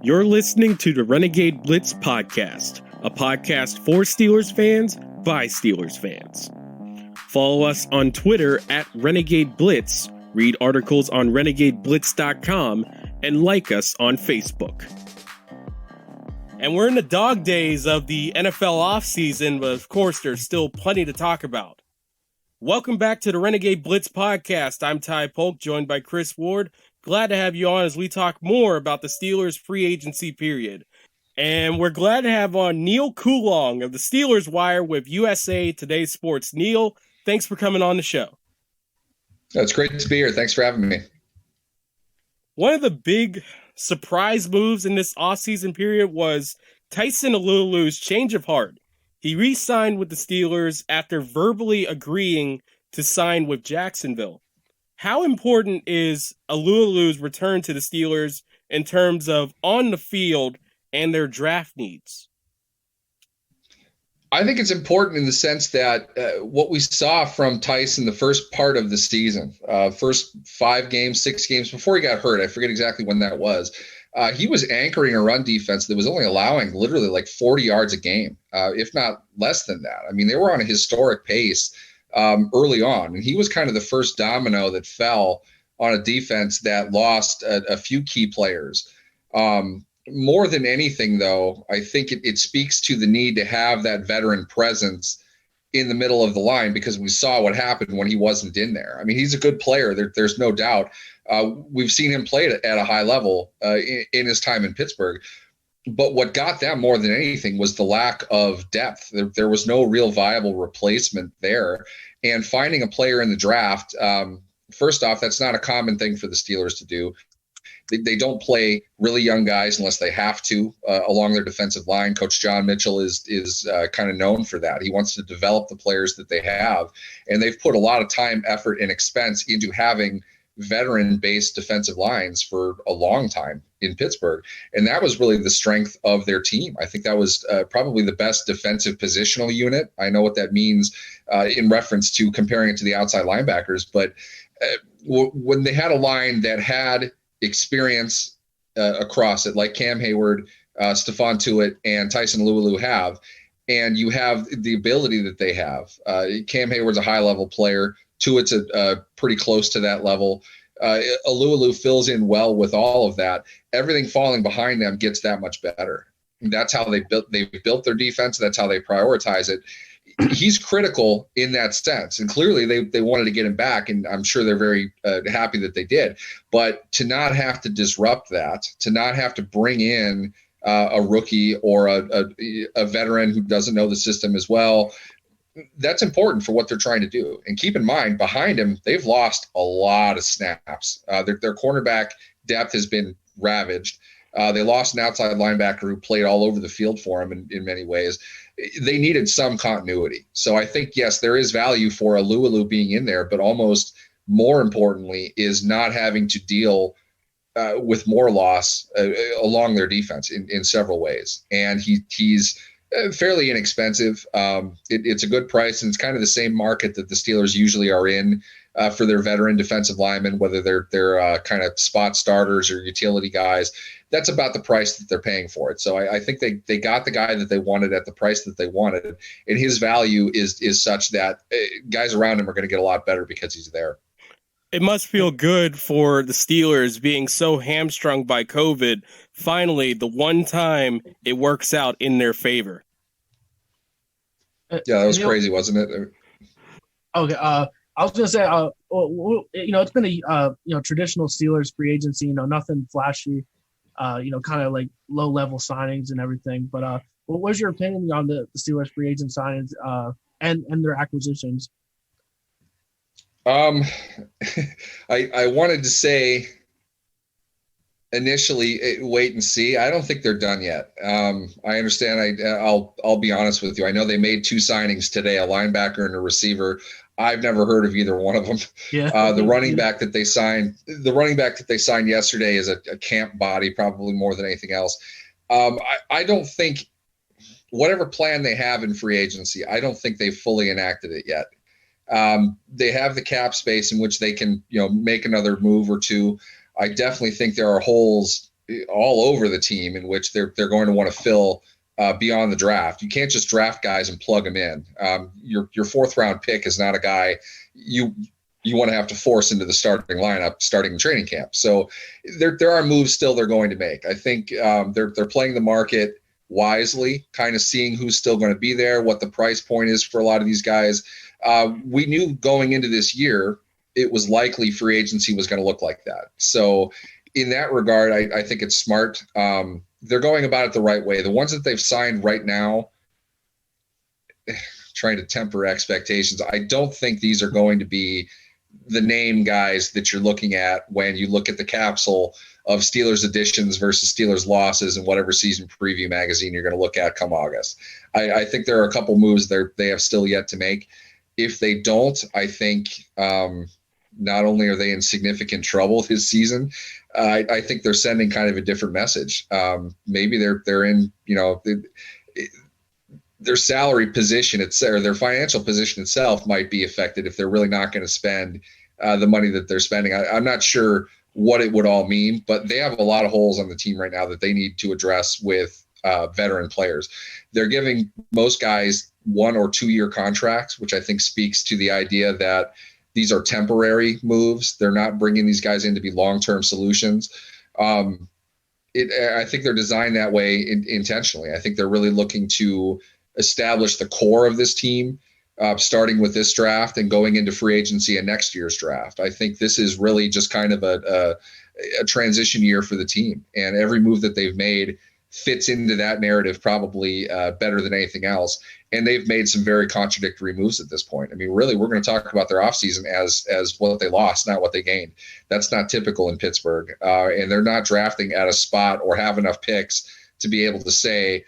You're listening to the Renegade Blitz podcast, a podcast for Steelers fans by Steelers fans. Follow us on Twitter at Renegade Blitz, read articles on renegadeblitz.com, and like us on Facebook. And we're in the dog days of the NFL offseason, but of course there's still plenty to talk about. Welcome back to the Renegade Blitz podcast. I'm Ty Polk, joined by Chris Ward. Glad to have you on as we talk more about the Steelers free agency period. And we're glad to have on Neal Coolong of the Steelers Wire with USA Today Sports. Neal, thanks for coming on the show. It's great to be here. Thanks for having me. One of the big surprise moves in this offseason period was Tyson Alualu's change of heart. He re-signed with the Steelers after verbally agreeing to sign with Jacksonville. How important is Alualu's return to the Steelers in terms of on the field and their draft needs? I think it's important in the sense that what we saw from Tyson the first part of the season, first 5 games, 6 games before he got hurt, I forget exactly when that was, he was anchoring a run defense that was only allowing literally like 40 yards a game, if not less than that. I mean, they were on a historic pace early on, and he was kind of the first domino that fell on a defense that lost a few key players. More than anything, though, I think it speaks to the need to have that veteran presence in the middle of the line, because we saw what happened when he wasn't in there. I mean, he's a good player. There's no doubt. We've seen him play at a high level in his time in Pittsburgh. But what got them more than anything was the lack of depth. There was no real viable replacement there. And finding a player in the draft, first off, that's not a common thing for the Steelers to do. They don't play really young guys unless they have to along their defensive line. Coach John Mitchell is kind of known for that. He wants to develop the players that they have. And they've put a lot of time, effort, and expense into having veteran-based defensive lines for a long time in Pittsburgh. And that was really the strength of their team. I think that was probably the best defensive positional unit. I know what that means in reference to comparing it to the outside linebackers. But when they had a line that had experience across it, like Cam Hayward, Stephon Tuitt, and Tyson Alualu have, and you have the ability that they have. Cam Hayward's a high-level player. Tuitt's pretty close to that level. Alualu fills in well with all of that. Everything falling behind them gets that much better. And that's how they've built their defense. That's how they prioritize it. He's critical in that sense. And clearly they wanted to get him back, and I'm sure they're very happy that they did. But to not have to disrupt that, to not have to bring in a rookie or a veteran who doesn't know the system as well, that's important for what they're trying to do. And keep in mind, behind him, they've lost a lot of snaps. Their cornerback depth has been ravaged. They lost an outside linebacker who played all over the field for him in many ways. They needed some continuity. So I think, yes, there is value for Alualu being in there, but almost more importantly is not having to deal with more loss along their defense in several ways. And he's fairly inexpensive. It's a good price, and it's kind of the same market that the Steelers usually are in for their veteran defensive linemen, whether they're kind of spot starters or utility guys. That's about the price that they're paying for it. So I think they got the guy that they wanted at the price that they wanted, and his value is such that guys around him are going to get a lot better because he's there. It must feel good for the Steelers being so hamstrung by COVID. Finally, the one time it works out in their favor. Yeah, that was crazy, wasn't it? Okay. I was going to say, it's been a traditional Steelers free agency, nothing flashy, kind of like low level signings and everything. But what was your opinion on the Steelers free agent signings and their acquisitions? I wanted to say initially wait and see. I don't think they're done yet. I understand. I'll be honest with you. I know they made 2 signings today, a linebacker and a receiver. I've never heard of either one of them. Yeah. The running back that they signed yesterday is a camp body, probably more than anything else. I don't think whatever plan they have in free agency, I don't think they've fully enacted it yet. They have the cap space in which they can, make another move or two. I definitely think there are holes all over the team in which they're going to want to fill beyond the draft. You can't just draft guys and plug them in. Your fourth round pick is not a guy you want to have to force into the starting lineup starting in training camp. So there are moves still they're going to make. I think they're playing the market wisely, kind of seeing who's still going to be there, what the price point is for a lot of these guys. We knew going into this year it was likely free agency was going to look like that. So in that regard, I think it's smart. They're going about it the right way. The ones that they've signed right now, trying to temper expectations, I don't think these are going to be the name guys that you're looking at when you look at the capsule of Steelers additions versus Steelers losses and whatever season preview magazine you're going to look at come August. I think there are a couple moves they have still yet to make. If they don't, I think not only are they in significant trouble this season, I think they're sending kind of a different message. Maybe they're in, their salary position or their financial position itself might be affected if they're really not going to spend the money that they're spending. I'm not sure what it would all mean, but they have a lot of holes on the team right now that they need to address with veteran players. They're giving most guys 1 or 2 year contracts, which I think speaks to the idea that these are temporary moves. They're not bringing these guys in to be long-term solutions. I think they're designed that way intentionally. I think they're really looking to establish the core of this team, starting with this draft and going into free agency and next year's draft. I think this is really just kind of a transition year for the team, and every move that they've made fits into that narrative probably better than anything else. And they've made some very contradictory moves at this point. I mean, really, we're going to talk about their offseason as what they lost, not what they gained. That's not typical in Pittsburgh. And they're not drafting at a spot or have enough picks to be able to say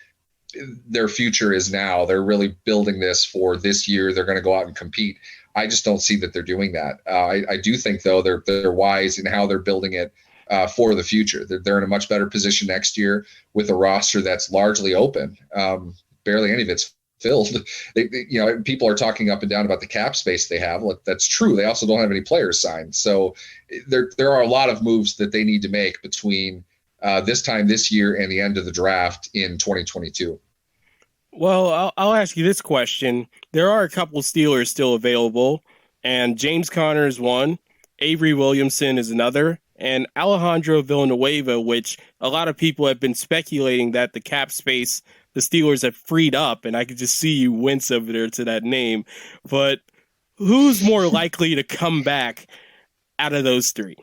their future is now. They're really building this for this year. They're going to go out and compete. I just don't see that they're doing that. I do think, though, they're wise in how they're building it for the future. They're in a much better position next year with a roster that's largely open. Barely any of it's filled. People are talking up and down about the cap space they have. That's true. They also don't have any players signed. So there are a lot of moves that they need to make between this time this year and the end of the draft in 2022. Well, I'll ask you this question. There are a couple Steelers still available, and James Conner is one, Avery Williamson is another, and Alejandro Villanueva, which a lot of people have been speculating that the cap space the Steelers have freed up, and I could just see you wince over there to that name. But who's more likely to come back out of those three?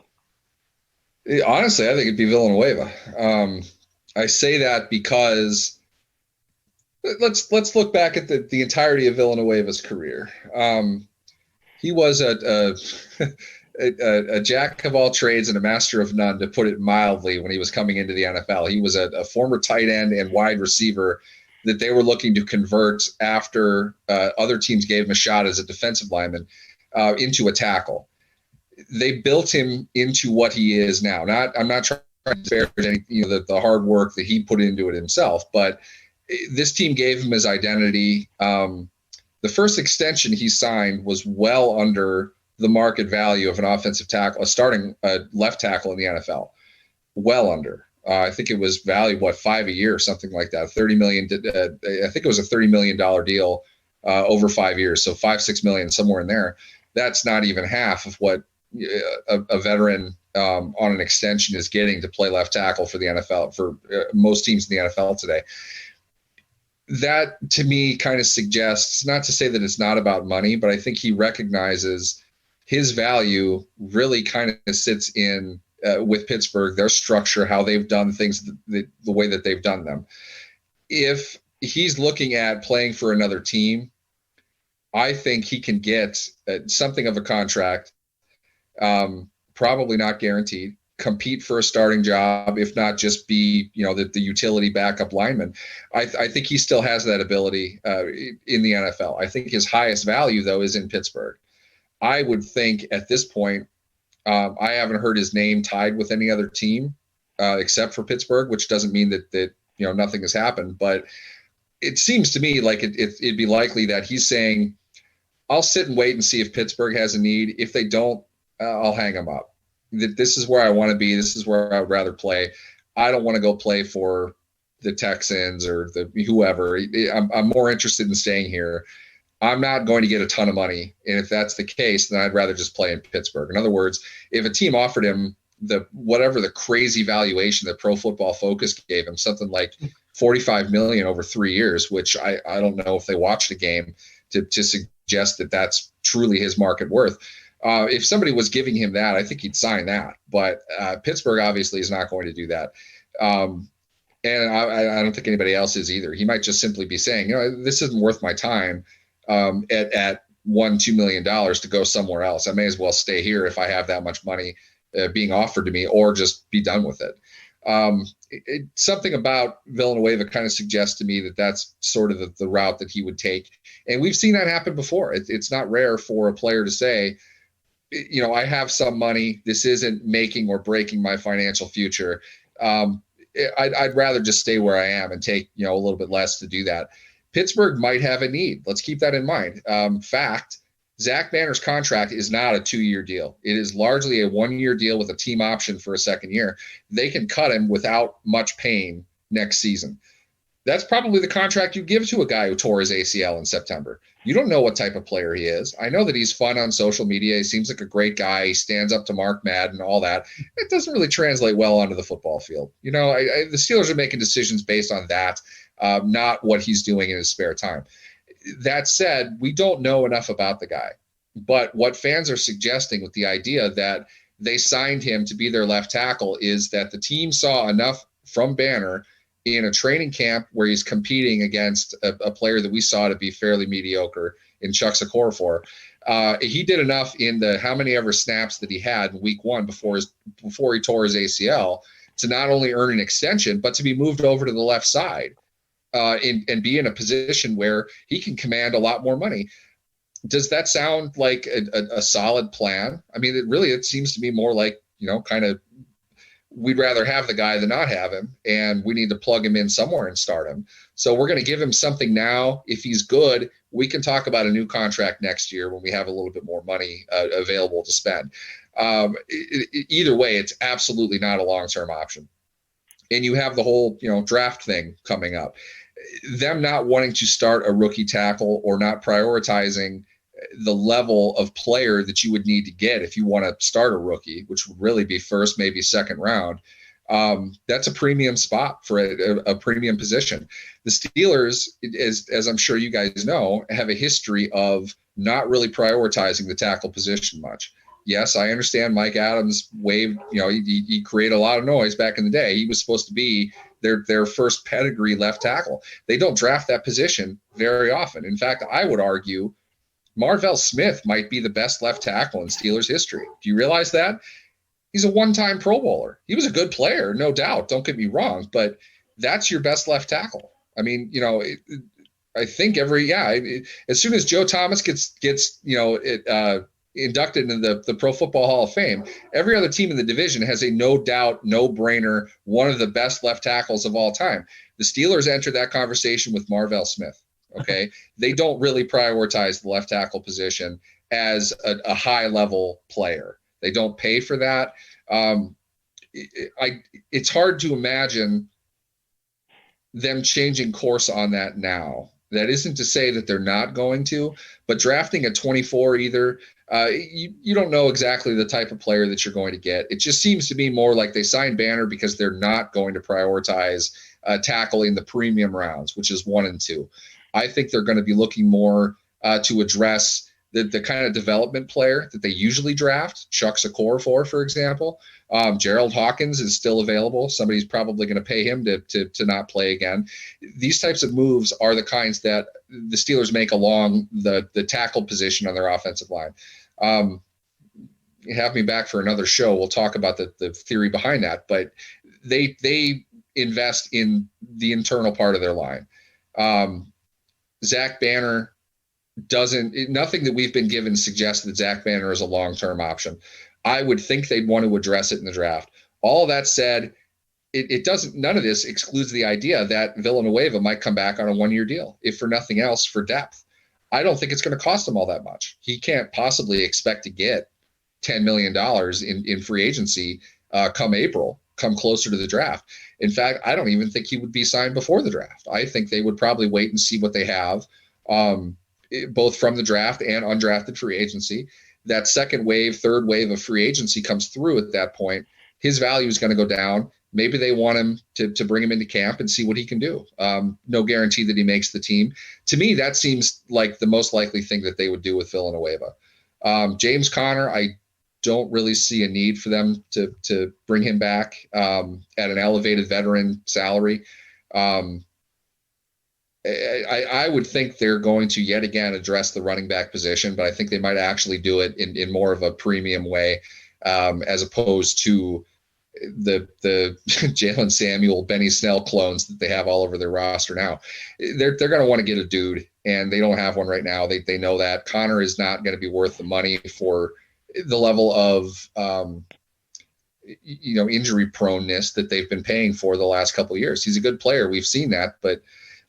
Honestly, I think it'd be Villanueva. I say that because let's look back at the entirety of Villanueva's career. He was a jack of all trades and a master of none, to put it mildly, when he was coming into the NFL. He was a former tight end and wide receiver that they were looking to convert after other teams gave him a shot as a defensive lineman into a tackle. They built him into what he is now. I'm not trying to disparage the hard work that he put into it himself, but this team gave him his identity. The first extension he signed was well under the market value of an offensive tackle, a starting left tackle in the NFL, well under. I think it was valued, $5 a year or something like that. $30 million. I think it was a $30 million deal over 5 years. So $5-6 million, somewhere in there. That's not even half of what a veteran on an extension is getting to play left tackle for the NFL, for most teams in the NFL today. That to me kind of suggests, not to say that it's not about money, but I think he recognizes his value really kind of sits in with Pittsburgh, their structure, how they've done things, the way that they've done them. If he's looking at playing for another team, I think he can get something of a contract, probably not guaranteed, compete for a starting job, if not just be, the utility backup lineman. I think he still has that ability in the NFL. I think his highest value, though, is in Pittsburgh. I would think at this point, I haven't heard his name tied with any other team except for Pittsburgh, which doesn't mean that nothing has happened. But it seems to me like it'd be likely that he's saying, I'll sit and wait and see if Pittsburgh has a need. If they don't, I'll hang him up. This is where I want to be. This is where I'd rather play. I don't want to go play for the Texans or the whoever. I'm more interested in staying here. I'm not going to get a ton of money. And if that's the case, then I'd rather just play in Pittsburgh. In other words, if a team offered him whatever the crazy valuation that Pro Football Focus gave him, something like $45 million over 3 years, which I don't know if they watched the game to suggest that that's truly his market worth. If somebody was giving him that, I think he'd sign that. But Pittsburgh obviously is not going to do that. And I don't think anybody else is either. He might just simply be saying, this isn't worth my time at $1-2 million to go somewhere else. I may as well stay here if I have that much money being offered to me, or just be done with it. Something about Villanueva kind of suggests to me that that's sort of the route that he would take. And we've seen that happen before. It's not rare for a player to say, I have some money. This isn't making or breaking my financial future. I'd rather just stay where I am and take, a little bit less to do that. Pittsburgh might have a need. Let's keep that in mind. Fact, Zach Banner's contract is not a 2-year deal. It is largely a 1-year deal with a team option for a second year. They can cut him without much pain next season. That's probably the contract you give to a guy who tore his ACL in September. You don't know what type of player he is. I know that he's fun on social media. He seems like a great guy. He stands up to Mark Madden and all that. It doesn't really translate well onto the football field. The Steelers are making decisions based on that, not what he's doing in his spare time. That said, we don't know enough about the guy. But what fans are suggesting with the idea that they signed him to be their left tackle is that the team saw enough from Banner in a training camp where he's competing against a player that we saw to be fairly mediocre in Chuck Okorafor. He did enough in the how many ever snaps that he had in week 1 before he tore his ACL to not only earn an extension, but to be moved over to the left side and be in a position where he can command a lot more money. Does that sound like a solid plan? I mean, it seems to me more like, kind of, we'd rather have the guy than not have him, and we need to plug him in somewhere and start him. So we're going to give him something now. If he's good, we can talk about a new contract next year when we have a little bit more money available to spend. Either way, it's absolutely not a long-term option. And you have the whole, draft thing coming up. Them not wanting to start a rookie tackle or not prioritizing the level of player that you would need to get if you want to start a rookie, which would really be first, maybe second round. That's a premium spot for a premium position. The Steelers, as I'm sure you guys know, have a history of not really prioritizing the tackle position much. Yes, I understand Mike Adams waved, he created a lot of noise back in the day. He was supposed to be their first pedigree left tackle. They don't draft that position very often. In fact, I would argue Marvell Smith might be the best left tackle in Steelers history. Do you realize that? He's a one-time Pro Bowler. He was a good player, no doubt. Don't get me wrong, but that's your best left tackle. I mean, I think as soon as Joe Thomas gets inducted into the Pro Football Hall of Fame, every other team in the division has a no doubt, no-brainer, one of the best left tackles of all time. The Steelers entered that conversation with Marvell Smith. Okay, they don't really prioritize the left tackle position as a high-level player. They don't pay for that. It's hard to imagine them changing course on that now. That isn't to say that they're not going to, but drafting at 24 either, you don't know exactly the type of player that you're going to get. It just seems to me more like they signed Banner because they're not going to prioritize tackle in the premium rounds, which is 1 and 2. I think they're going to be looking more to address the kind of development player that they usually draft. Chuck Okorafor, for example. Gerald Hawkins is still available. Somebody's probably going to pay him to not play again. These types of moves are the kinds that the Steelers make along the tackle position on their offensive line. Have me back for another show. We'll talk about the theory behind that. But they invest in the internal part of their line. Zach Banner nothing that we've been given suggests that Zach Banner is a long-term option. I would think they'd want to address it in the draft. All that said, it doesn't, none of this excludes the idea that Villanueva might come back on a 1-year deal, if for nothing else, for depth. I don't think it's going to cost him all that much. He can't possibly expect to get $10 million in free agency come April, come closer to the draft. In fact, I don't even think he would be signed before the draft. I think they would probably wait and see what they have, both from the draft and undrafted free agency. That second wave, third wave of free agency comes through at that point. His value is going to go down. Maybe they want him to bring him into camp and see what he can do. No guarantee that he makes the team. To me, that seems like the most likely thing that they would do with Villanueva. James Conner, I don't really see a need for them to bring him back at an elevated veteran salary. I would think they're going to yet again address the running back position, but I think they might actually do it in more of a premium way, as opposed to the Jalen Samuel, Benny Snell clones that they have all over their roster now. They're going to want to get a dude, and they don't have one right now. They know that Connor is not going to be worth the money for the level of injury proneness that they've been paying for the last couple of years. He's a good player. We've seen that, but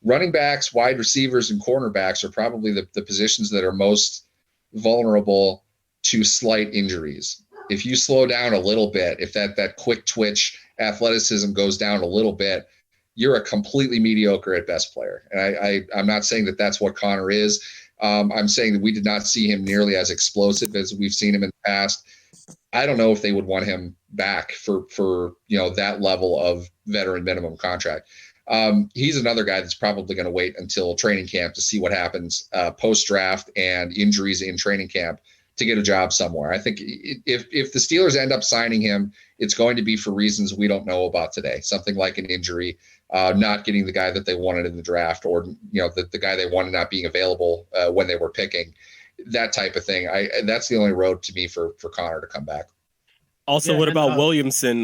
running backs, wide receivers, and cornerbacks are probably the positions that are most vulnerable to slight injuries. If you slow down a little bit, if that quick twitch athleticism goes down a little bit, you're a completely mediocre at best player. And I'm not saying that that's what Connor is. I'm saying that we did not see him nearly as explosive as we've seen him in the past. I don't know if they would want him back for that level of veteran minimum contract. He's another guy that's probably going to wait until training camp to see what happens post-draft and injuries in training camp to get a job somewhere. I think if the Steelers end up signing him, it's going to be for reasons we don't know about today. Something like an injury, not getting the guy that they wanted in the draft, or the guy they wanted not being available when they were picking, that type of thing. That's the only road to me for Connor to come back. Also, what about Williamson?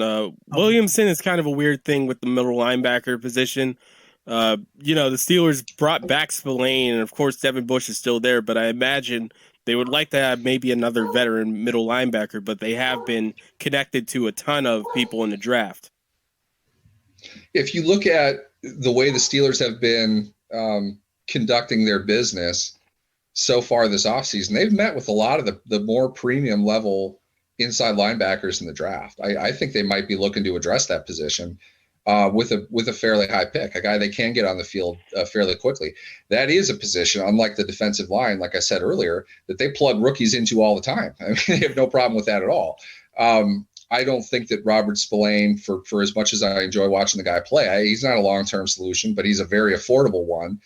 Williamson is kind of a weird thing with the middle linebacker position. The Steelers brought back Spillane, and of course Devin Bush is still there, but I imagine they would like to have maybe another veteran middle linebacker, but they have been connected to a ton of people in the draft. If you look at the way the Steelers have been conducting their business so far this offseason, they've met with a lot of the more premium level inside linebackers in the draft. I think they might be looking to address that position with a fairly high pick, a guy they can get on the field fairly quickly. That is a position, unlike the defensive line, like I said earlier, that they plug rookies into all the time. I mean, they have no problem with that at all. I don't think that Robert Spillane, for as much as I enjoy watching the guy play, he's not a long-term solution, but he's a very affordable one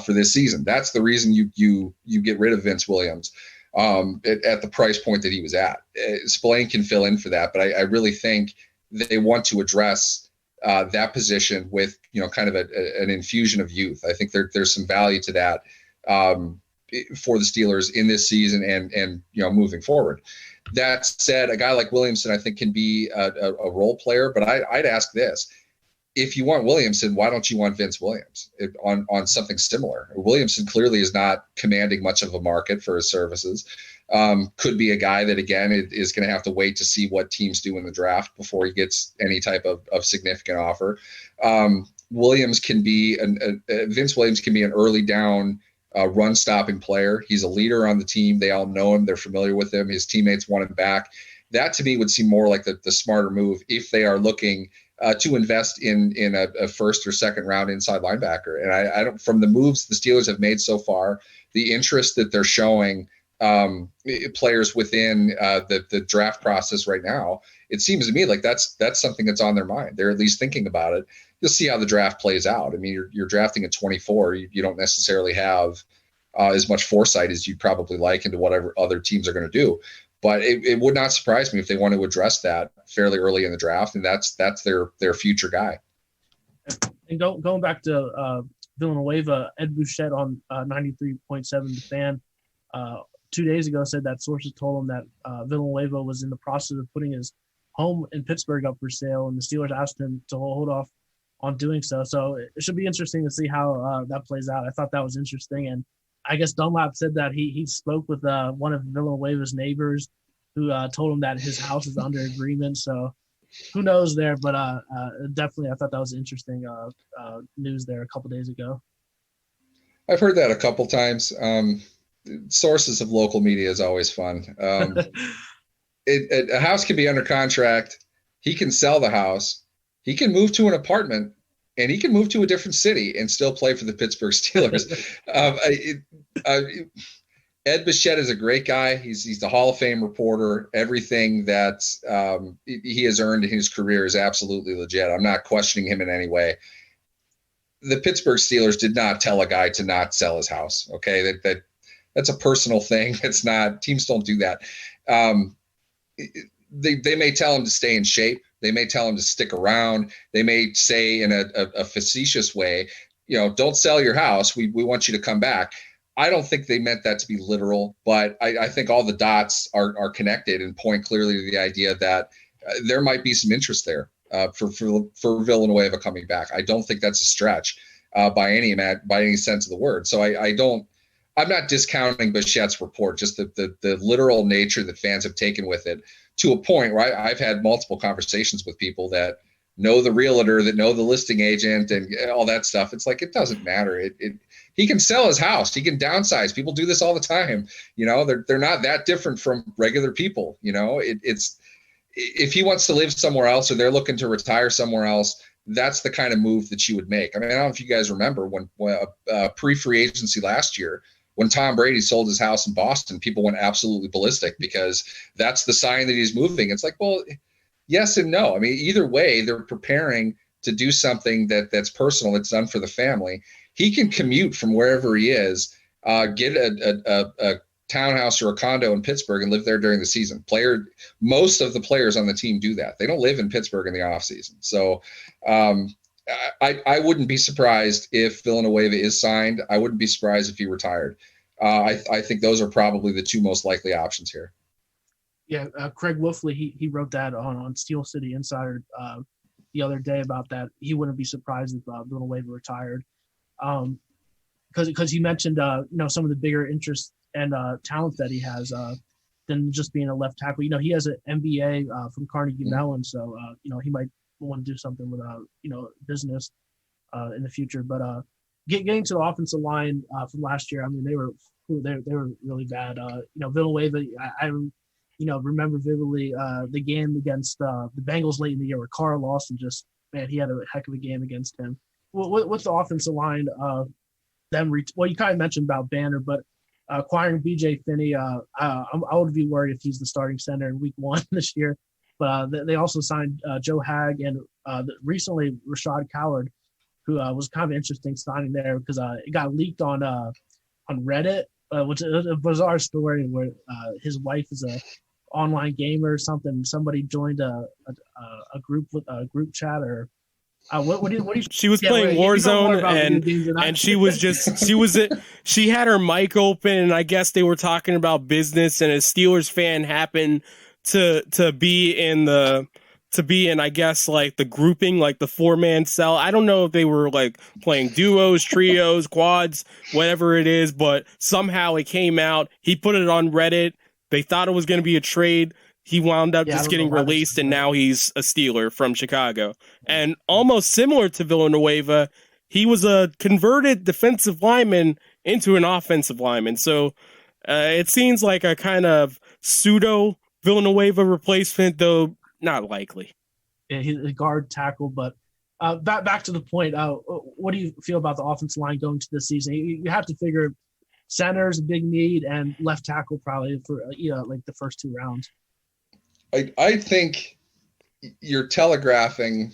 for this season. That's the reason you get rid of Vince Williams at the price point that he was at. Spillane can fill in for that, but I really think they want to address that position with kind of an infusion of youth. I think there's some value to that for the Steelers in this season and moving forward. That said, a guy like Williamson I think can be a role player, but I'd ask this: if you want Williamson, why don't you want Vince Williams on something similar? Williamson clearly is not commanding much of a market for his services. Could be a guy that, again, is going to have to wait to see what teams do in the draft before he gets any type of significant offer. Williams can be Vince Williams can be an early down run stopping player. He's a leader on the team. They all know him. They're familiar with him. His teammates want him back. That to me would seem more like the smarter move if they are looking to invest in a first or second round inside linebacker. And I don't, from the moves the Steelers have made so far, the interest that they're showing players within the draft process right now, it seems to me like that's something that's on their mind. They're at least thinking about it. You'll see how the draft plays out. I mean, you're drafting at 24. You don't necessarily have as much foresight as you'd probably like into whatever other teams are going to do. But it would not surprise me if they want to address that fairly early in the draft, and that's their future guy. And going back to Villanueva, Ed Bouchette on 93.7 The Fan 2 days ago said that sources told him that Villanueva was in the process of putting his home in Pittsburgh up for sale, and the Steelers asked him to hold off on doing so. So it should be interesting to see how that plays out. I thought that was interesting, and I guess Dunlap said that he spoke with one of Villanueva's neighbors who told him that his house is under agreement. So who knows there, but definitely I thought that was interesting news there a couple days ago. I've heard that a couple times. Sources of local media is always fun. A house can be under contract. He can sell the house. He can move to an apartment and he can move to a different city and still play for the Pittsburgh Steelers. Ed Bichette is a great guy. He's the Hall of Fame reporter. Everything that he has earned in his career is absolutely legit. I'm not questioning him in any way. The Pittsburgh Steelers did not tell a guy to not sell his house. Okay, that's a personal thing. It's not. Teams don't do that. They may tell him to stay in shape. They may tell him to stick around. They may say in a facetious way, don't sell your house. We want you to come back. I don't think they meant that to be literal, but I think all the dots are connected and point clearly to the idea that there might be some interest there for Villanueva coming back. I don't think that's a stretch by any sense of the word. So I'm not discounting Bichette's report, just the literal nature that fans have taken with it to a point where I've had multiple conversations with people that know the realtor, that know the listing agent and all that stuff. It's like, it doesn't matter. He can sell his house. He can downsize. People do this all the time. They're not that different from regular people. It's if he wants to live somewhere else or they're looking to retire somewhere else, that's the kind of move that you would make. I mean, I don't know if you guys remember when pre-free agency last year, when Tom Brady sold his house in Boston, people went absolutely ballistic because that's the sign that he's moving. It's like, well, yes and no. I mean, either way, they're preparing to do something that's personal, that's done for the family. He can commute from wherever he is, get a townhouse or a condo in Pittsburgh and live there during the season. Most of the players on the team do that. They don't live in Pittsburgh in the offseason. So I wouldn't be surprised if Villanueva is signed. I wouldn't be surprised if he retired. I think those are probably the two most likely options here. Yeah, Craig Wolfley, he wrote that on Steel City Insider the other day about that. He wouldn't be surprised if Villanueva retired. Because he mentioned some of the bigger interests and talent that he has than just being a left tackle. He has an MBA from Carnegie Mellon, so he might want to do something with business in the future. But getting to the offensive line from last year, I mean they were really bad. Villanueva, I remember vividly the game against the Bengals late in the year where Carl Lawson he had a heck of a game against him. What's the offensive line? You kind of mentioned about Banner, but acquiring B.J. Finney, I would be worried if he's the starting center in Week 1 this year. But they also signed Joe Hagg and recently Rashad Coward, who was kind of an interesting signing there because it got leaked on Reddit, which is a bizarre story where his wife is a online gamer or something. Somebody joined a group with a group chat or. She was playing Warzone and she had her mic open and I guess they were talking about business and a Steelers fan happened to be in I guess like the grouping, like the 4-man cell. I don't know if they were like playing duos, trios, quads, whatever it is, but somehow it came out. He put it on Reddit. They thought it was going to be a trade. He wound up just getting released, and now he's a Steeler from Chicago. And almost similar to Villanueva, he was a converted defensive lineman into an offensive lineman. So it seems like a kind of pseudo Villanueva replacement, though not likely. Yeah, he's a guard tackle, but back to the point. What do you feel about the offensive line going to this season? You have to figure center is a big need, and left tackle probably for like the first 2 rounds. I think you're telegraphing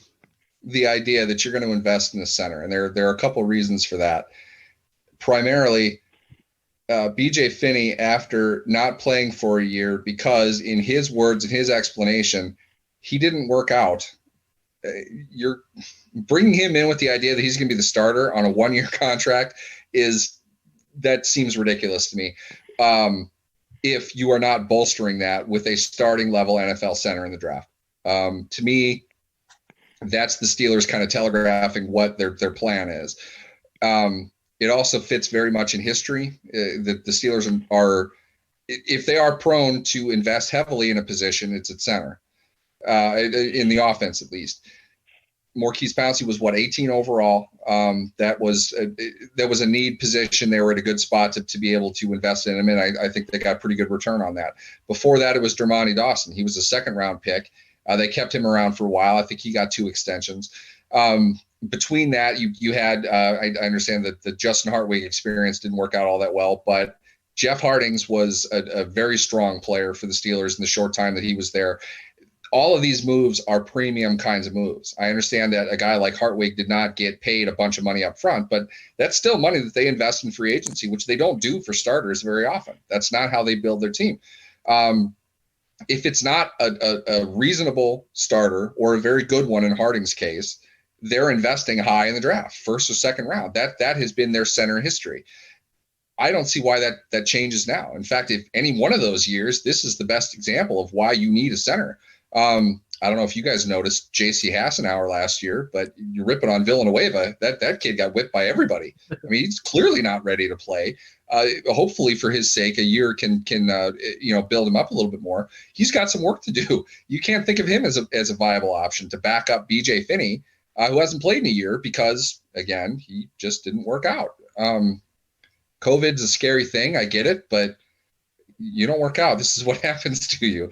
the idea that you're going to invest in the center, and there are a couple of reasons for that. Primarily, B.J. Finney, after not playing for a year because, in his words and his explanation, he didn't work out. You're bringing him in with the idea that he's going to be the starter on a 1-year contract that seems ridiculous to me. If you are not bolstering that with a starting level NFL center in the draft. To me, that's the Steelers kind of telegraphing what their plan is. It also fits very much in history that the Steelers are, if they are prone to invest heavily in a position, it's at center, in the offense at least. Maurkice Pouncey was 18 overall. That was a need position. They were at a good spot to be able to invest in him, and I think they got pretty good return on that. Before that, it was Dermontti Dawson. He was a 2nd-round pick. They kept him around for a while. I think he got 2 extensions. Between that, you had I understand that the Justin Hartwig experience didn't work out all that well, but Jeff Hardings was a very strong player for the Steelers in the short time that he was there. All of these moves are premium kinds of moves. I understand that a guy like Hartwig did not get paid a bunch of money up front, but that's still money that they invest in free agency, which they don't do for starters very often. That's not how they build their team. If it's not a reasonable starter or a very good one in Harding's case, they're investing high in the draft, first or second round. That has been their center history. I don't see why that changes now. In fact, if any one of those years, this is the best example of why you need a center. I don't know if you guys noticed J.C. Hassenauer last year, but you're ripping on Villanueva. That kid got whipped by everybody. I mean, he's clearly not ready to play. Hopefully, for his sake, a year can build him up a little bit more. He's got some work to do. You can't think of him as a viable option to back up B.J. Finney, who hasn't played in a year because, again, he just didn't work out. COVID's a scary thing. I get it, but you don't work out. This is what happens to you.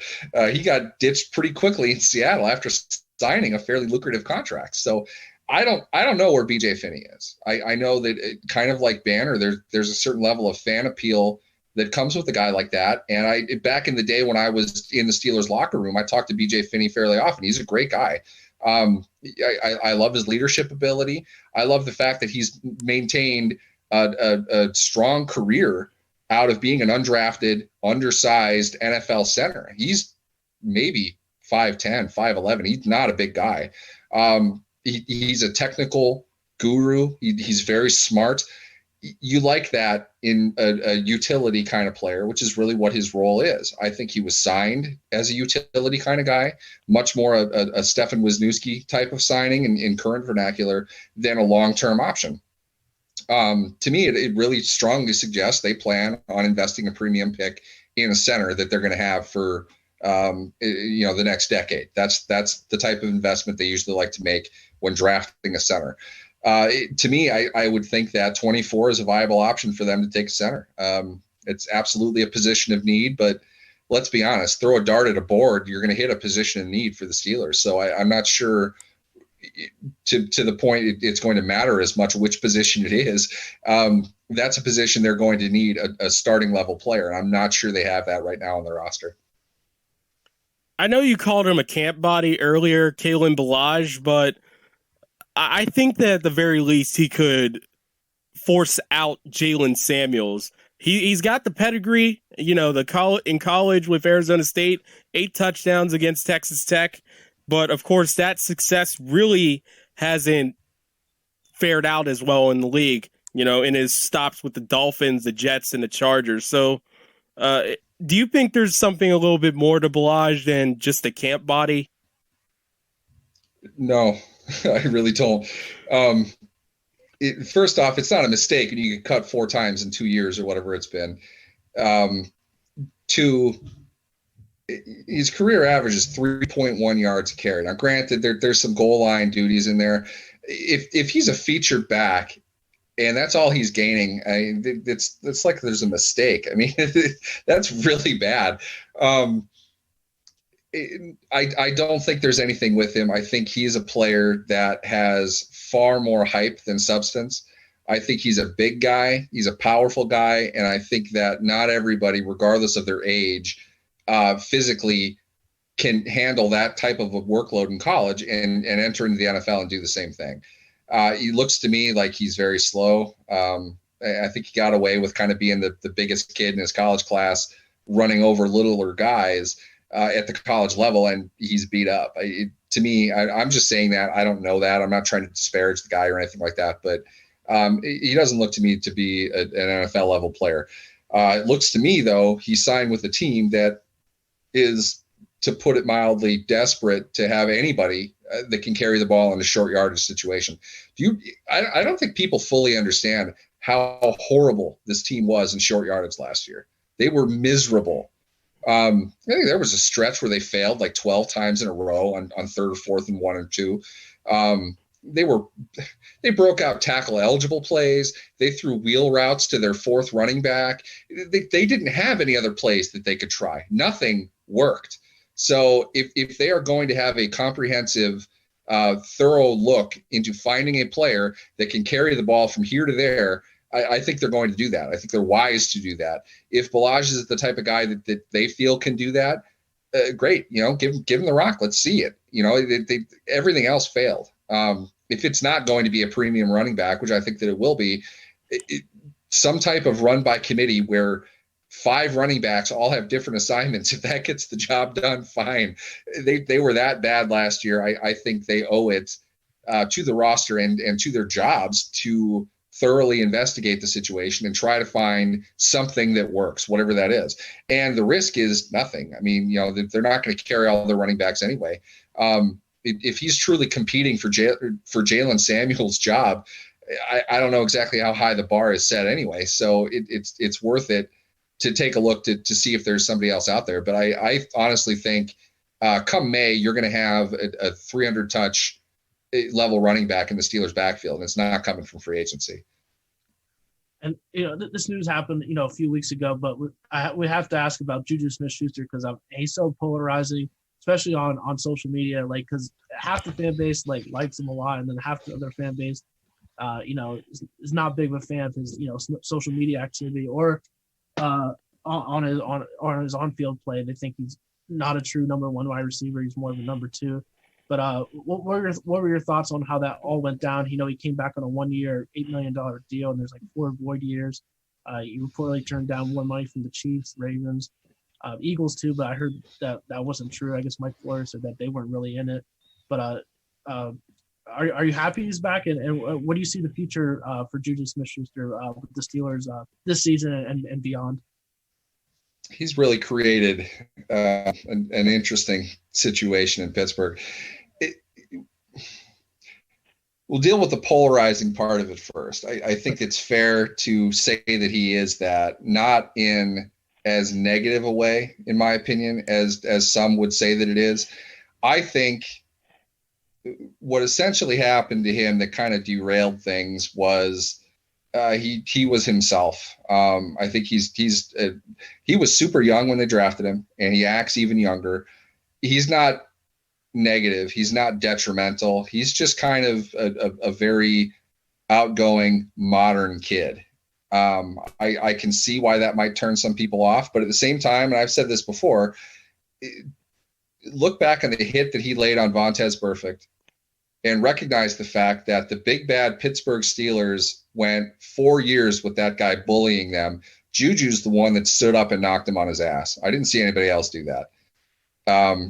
He got ditched pretty quickly in Seattle after signing a fairly lucrative contract. So I don't know where BJ Finney is. I know that kind of like Banner, there's a certain level of fan appeal that comes with a guy like that. And back in the day when I was in the Steelers locker room, I talked to BJ Finney fairly often. He's a great guy. I love his leadership ability. I love the fact that he's maintained a strong career out of being an undrafted, undersized NFL center. He's maybe 5'10", 5'11". He's not a big guy. He's a technical guru. He's very smart. You like that in a utility kind of player, which is really what his role is. I think he was signed as a utility kind of guy, much more a Stefan Wisniewski type of signing in current vernacular than a long-term option. To me, it really strongly suggests they plan on investing a premium pick in a center that they're going to have for the next decade. That's the type of investment they usually like to make when drafting a center. To me, I would think that 24 is a viable option for them to take a center. It's absolutely a position of need, but let's be honest, throw a dart at a board, you're going to hit a position of need for the Steelers. So I'm not sure to the point it's going to matter as much which position it is. That's a position they're going to need a starting level player. And I'm not sure they have that right now on their roster. I know you called him a camp body earlier, Kalen Ballage, but I think that at the very least he could force out Jalen Samuels. He's got the pedigree, in college with Arizona State, 8 touchdowns against Texas Tech. But, of course, that success really hasn't fared out as well in the league, in his stops with the Dolphins, the Jets, and the Chargers. So do you think there's something a little bit more to Ballage than just a camp body? No, I really don't. First off, it's not a mistake, and you get cut 4 times in 2 years or whatever it's been. His career average is 3.1 yards a carry. Now, granted, there's some goal line duties in there. If he's a featured back and that's all he's gaining, it's like there's a mistake. I mean, that's really bad. I don't think there's anything with him. I think he's a player that has far more hype than substance. I think he's a big guy. He's a powerful guy. And I think that not everybody, regardless of their age, physically can handle that type of a workload in college and enter into the NFL and do the same thing. He looks to me like he's very slow. I think he got away with kind of being the biggest kid in his college class, running over littler guys at the college level, and he's beat up. To me, I'm just saying that. I don't know that. I'm not trying to disparage the guy or anything like that, but he doesn't look to me to be an NFL level player. It looks to me, though, he signed with a team that is, to put it mildly, desperate to have anybody that can carry the ball in a short yardage situation. I don't think people fully understand how horrible this team was in short yardage last year. They were miserable. I think there was a stretch where they failed like 12 times in a row on 3rd or 4th and 1 or 2. They broke out tackle eligible plays. They threw wheel routes to their 4th running back. They didn't have any other plays that they could try. Nothing worked. So if they are going to have a comprehensive, thorough look into finding a player that can carry the ball from here to there, I think they're going to do that. I think they're wise to do that. If Balazs is the type of guy that they feel can do that, great. Give him the rock. Let's see it. Everything else failed. If it's not going to be a premium running back, which I think that it will be, some type of run by committee where 5 running backs all have different assignments. If that gets the job done, fine. They were that bad last year. I think they owe it to the roster and to their jobs to thoroughly investigate the situation and try to find something that works, whatever that is. And the risk is nothing. I mean, they're not going to carry all the running backs anyway. If he's truly competing for Jalen Samuel's job, I don't know exactly how high the bar is set anyway. So it's worth it to take a look to see if there's somebody else out there. But I honestly think come May, you're going to have a 300 touch level running back in the Steelers backfield, and it's not coming from free agency. And this news happened a few weeks ago, but we have to ask about Juju Smith-Schuster because he's so polarizing, especially on social media. Like, because half the fan base likes him a lot, and then half the other fan base, is not big of a fan of his social media activity or on his on-field play. They think he's not a true number 1 wide receiver. He's more of a number 2. But what were your thoughts on how that all went down? He came back on a 1-year, $8 million deal, and there's 4 void years. He reportedly turned down more money from the Chiefs, Ravens, Eagles too, but I heard that wasn't true. I guess Mike Flores said that they weren't really in it. But are you happy he's back? And what do you see the future for Juju Smith-Schuster with the Steelers this season and beyond? He's really created an interesting situation in Pittsburgh. We'll deal with the polarizing part of it first. I think it's fair to say that he is that, not in as negative a way, in my opinion, as some would say that it is. I think what essentially happened to him that kind of derailed things was he was himself. I think he was super young when they drafted him, and he acts even younger. He's not negative. He's not detrimental. He's just kind of a very outgoing, modern kid. I can see why that might turn some people off, but at the same time, and I've said this before, look back on the hit that he laid on Vontaze Burfict and recognize the fact that the big bad Pittsburgh Steelers went 4 years with that guy bullying them. Juju's the one that stood up and knocked him on his ass. I didn't see anybody else do that.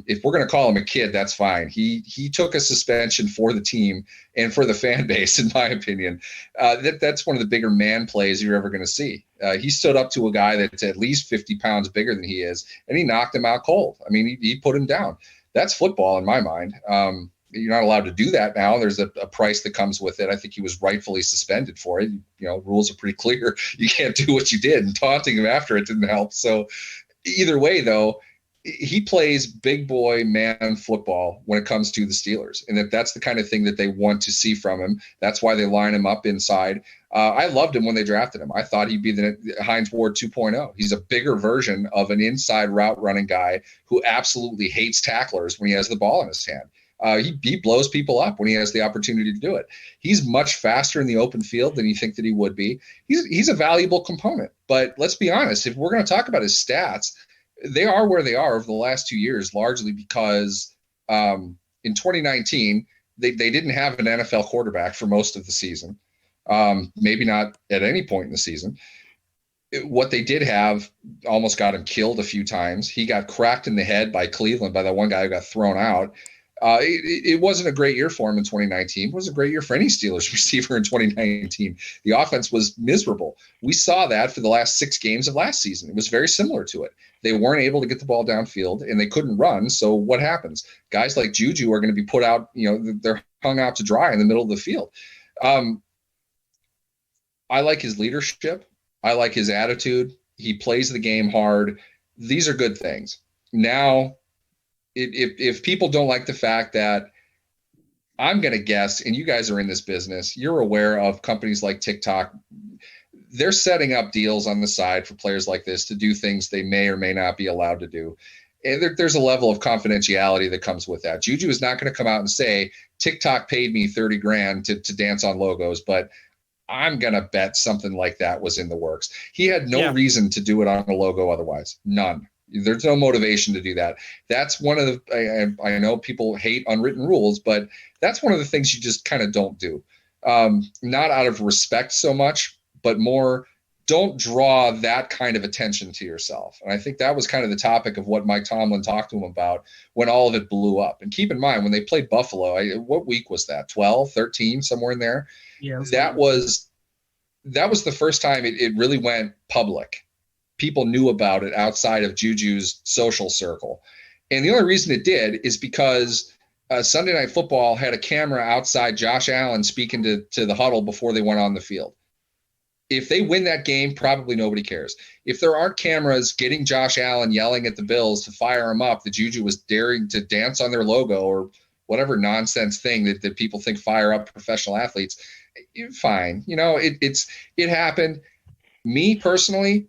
If we're going to call him a kid, that's fine. He took a suspension for the team and for the fan base, in my opinion. That's one of the bigger man plays you're ever going to see. He stood up to a guy that's at least 50 pounds bigger than he is, and he knocked him out cold. I mean, he put him down. That's football in my mind. You're not allowed to do that now. There's a price that comes with it. I think he was rightfully suspended for it. Rules are pretty clear. You can't do what you did, and taunting him after it didn't help. So either way, though, he plays big boy man football when it comes to the Steelers, and that's the kind of thing that they want to see from him. That's why they line him up inside. I loved him when they drafted him. I thought he'd be the Hines Ward 2.0. He's a bigger version of an inside route running guy who absolutely hates tacklers when he has the ball in his hand. He blows people up when he has the opportunity to do it. He's much faster in the open field than you think that he would be. He's a valuable component. But let's be honest, if we're going to talk about his stats, they are where they are over the last 2 years, largely because in 2019, they didn't have an NFL quarterback for most of the season, maybe not at any point in the season. What they did have almost got him killed a few times. He got cracked in the head by Cleveland, by that one guy who got thrown out. It wasn't a great year for him in 2019. It was a great year for any Steelers receiver in 2019. The offense was miserable. We saw that for the last 6 games of last season. It was very similar to it. They weren't able to get the ball downfield, and they couldn't run. So what happens? Guys like Juju are going to be put out, they're hung out to dry in the middle of the field. I like his leadership. I like his attitude. He plays the game hard. These are good things. Now, if people don't like the fact that, I'm going to guess, and you guys are in this business, you're aware of companies like TikTok. They're setting up deals on the side for players like this to do things they may or may not be allowed to do. And there's a level of confidentiality that comes with that. Juju is not going to come out and say, TikTok paid me $30,000 to dance on logos, but I'm going to bet something like that was in the works. He had no reason to do it on a logo otherwise. None. There's no motivation to do that. That's one of the, I know people hate unwritten rules, but that's one of the things you just kind of don't do. Not out of respect so much, but more, don't draw that kind of attention to yourself. And I think that was kind of the topic of what Mike Tomlin talked to him about when all of it blew up. And keep in mind, when they played Buffalo, what week was that? 12, 13, somewhere in there? Yeah, that was the first time it really went public. People knew about it outside of Juju's social circle. And the only reason it did is because Sunday Night Football had a camera outside Josh Allen speaking to the huddle before they went on the field. If they win that game, probably nobody cares. If there aren't cameras getting Josh Allen yelling at the Bills to fire him up, that Juju was daring to dance on their logo or whatever nonsense thing that people think fire up professional athletes, fine. It happened. Me personally,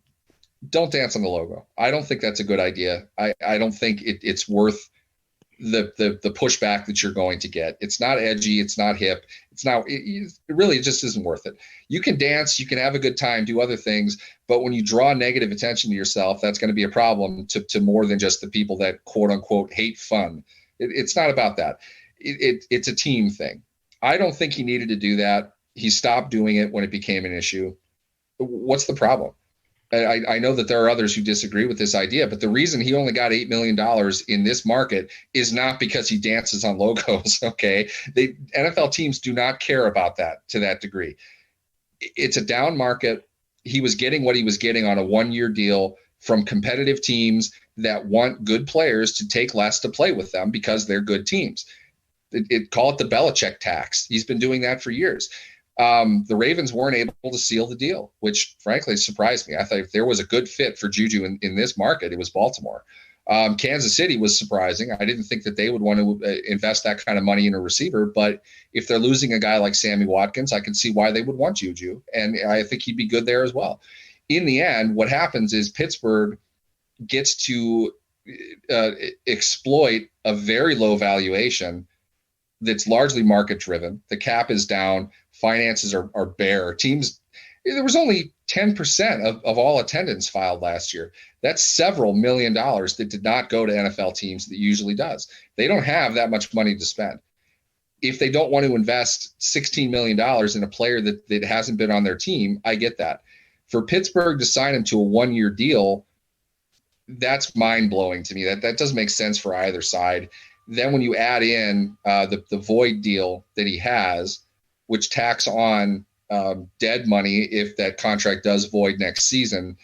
don't dance on the logo. I don't think that's a good idea. I don't think it's worth the pushback that you're going to get. It's not edgy. It's not hip. It really just isn't worth it. You can dance, you can have a good time, do other things, but when you draw negative attention to yourself, that's going to be a problem to more than just the people that quote unquote hate fun. It's not about that. It's a team thing. I don't think he needed to do that. He stopped doing it when it became an issue. What's the problem? I know that there are others who disagree with this idea, but the reason he only got $8 million in this market is not because he dances on logos, okay? NFL teams do not care about that to that degree. It's a down market. He was getting what he was getting on a one-year deal from competitive teams that want good players to take less to play with them because they're good teams. Call it the Belichick tax. He's been doing that for years. The Ravens weren't able to seal the deal, which frankly surprised me. I thought if there was a good fit for Juju in this market, it was Baltimore. Kansas City was surprising. I didn't think that they would want to invest that kind of money in a receiver, but if they're losing a guy like Sammy Watkins, I can see why they would want Juju, and I think he'd be good there as well. In the end, what happens is Pittsburgh gets to exploit a very low valuation that's largely market driven. The cap is down. Finances are bare. Teams, there was only 10% of all attendance filed last year. That's several $1 million that did not go to NFL teams that usually does. They don't have that much money to spend. If they don't want to invest $16 million in a player that hasn't been on their team, I get that. For Pittsburgh to sign him to a one-year deal, that's mind-blowing to me. That doesn't make sense for either side. Then when you add in the void deal that he has, which tacks on dead money if that contract does void next season,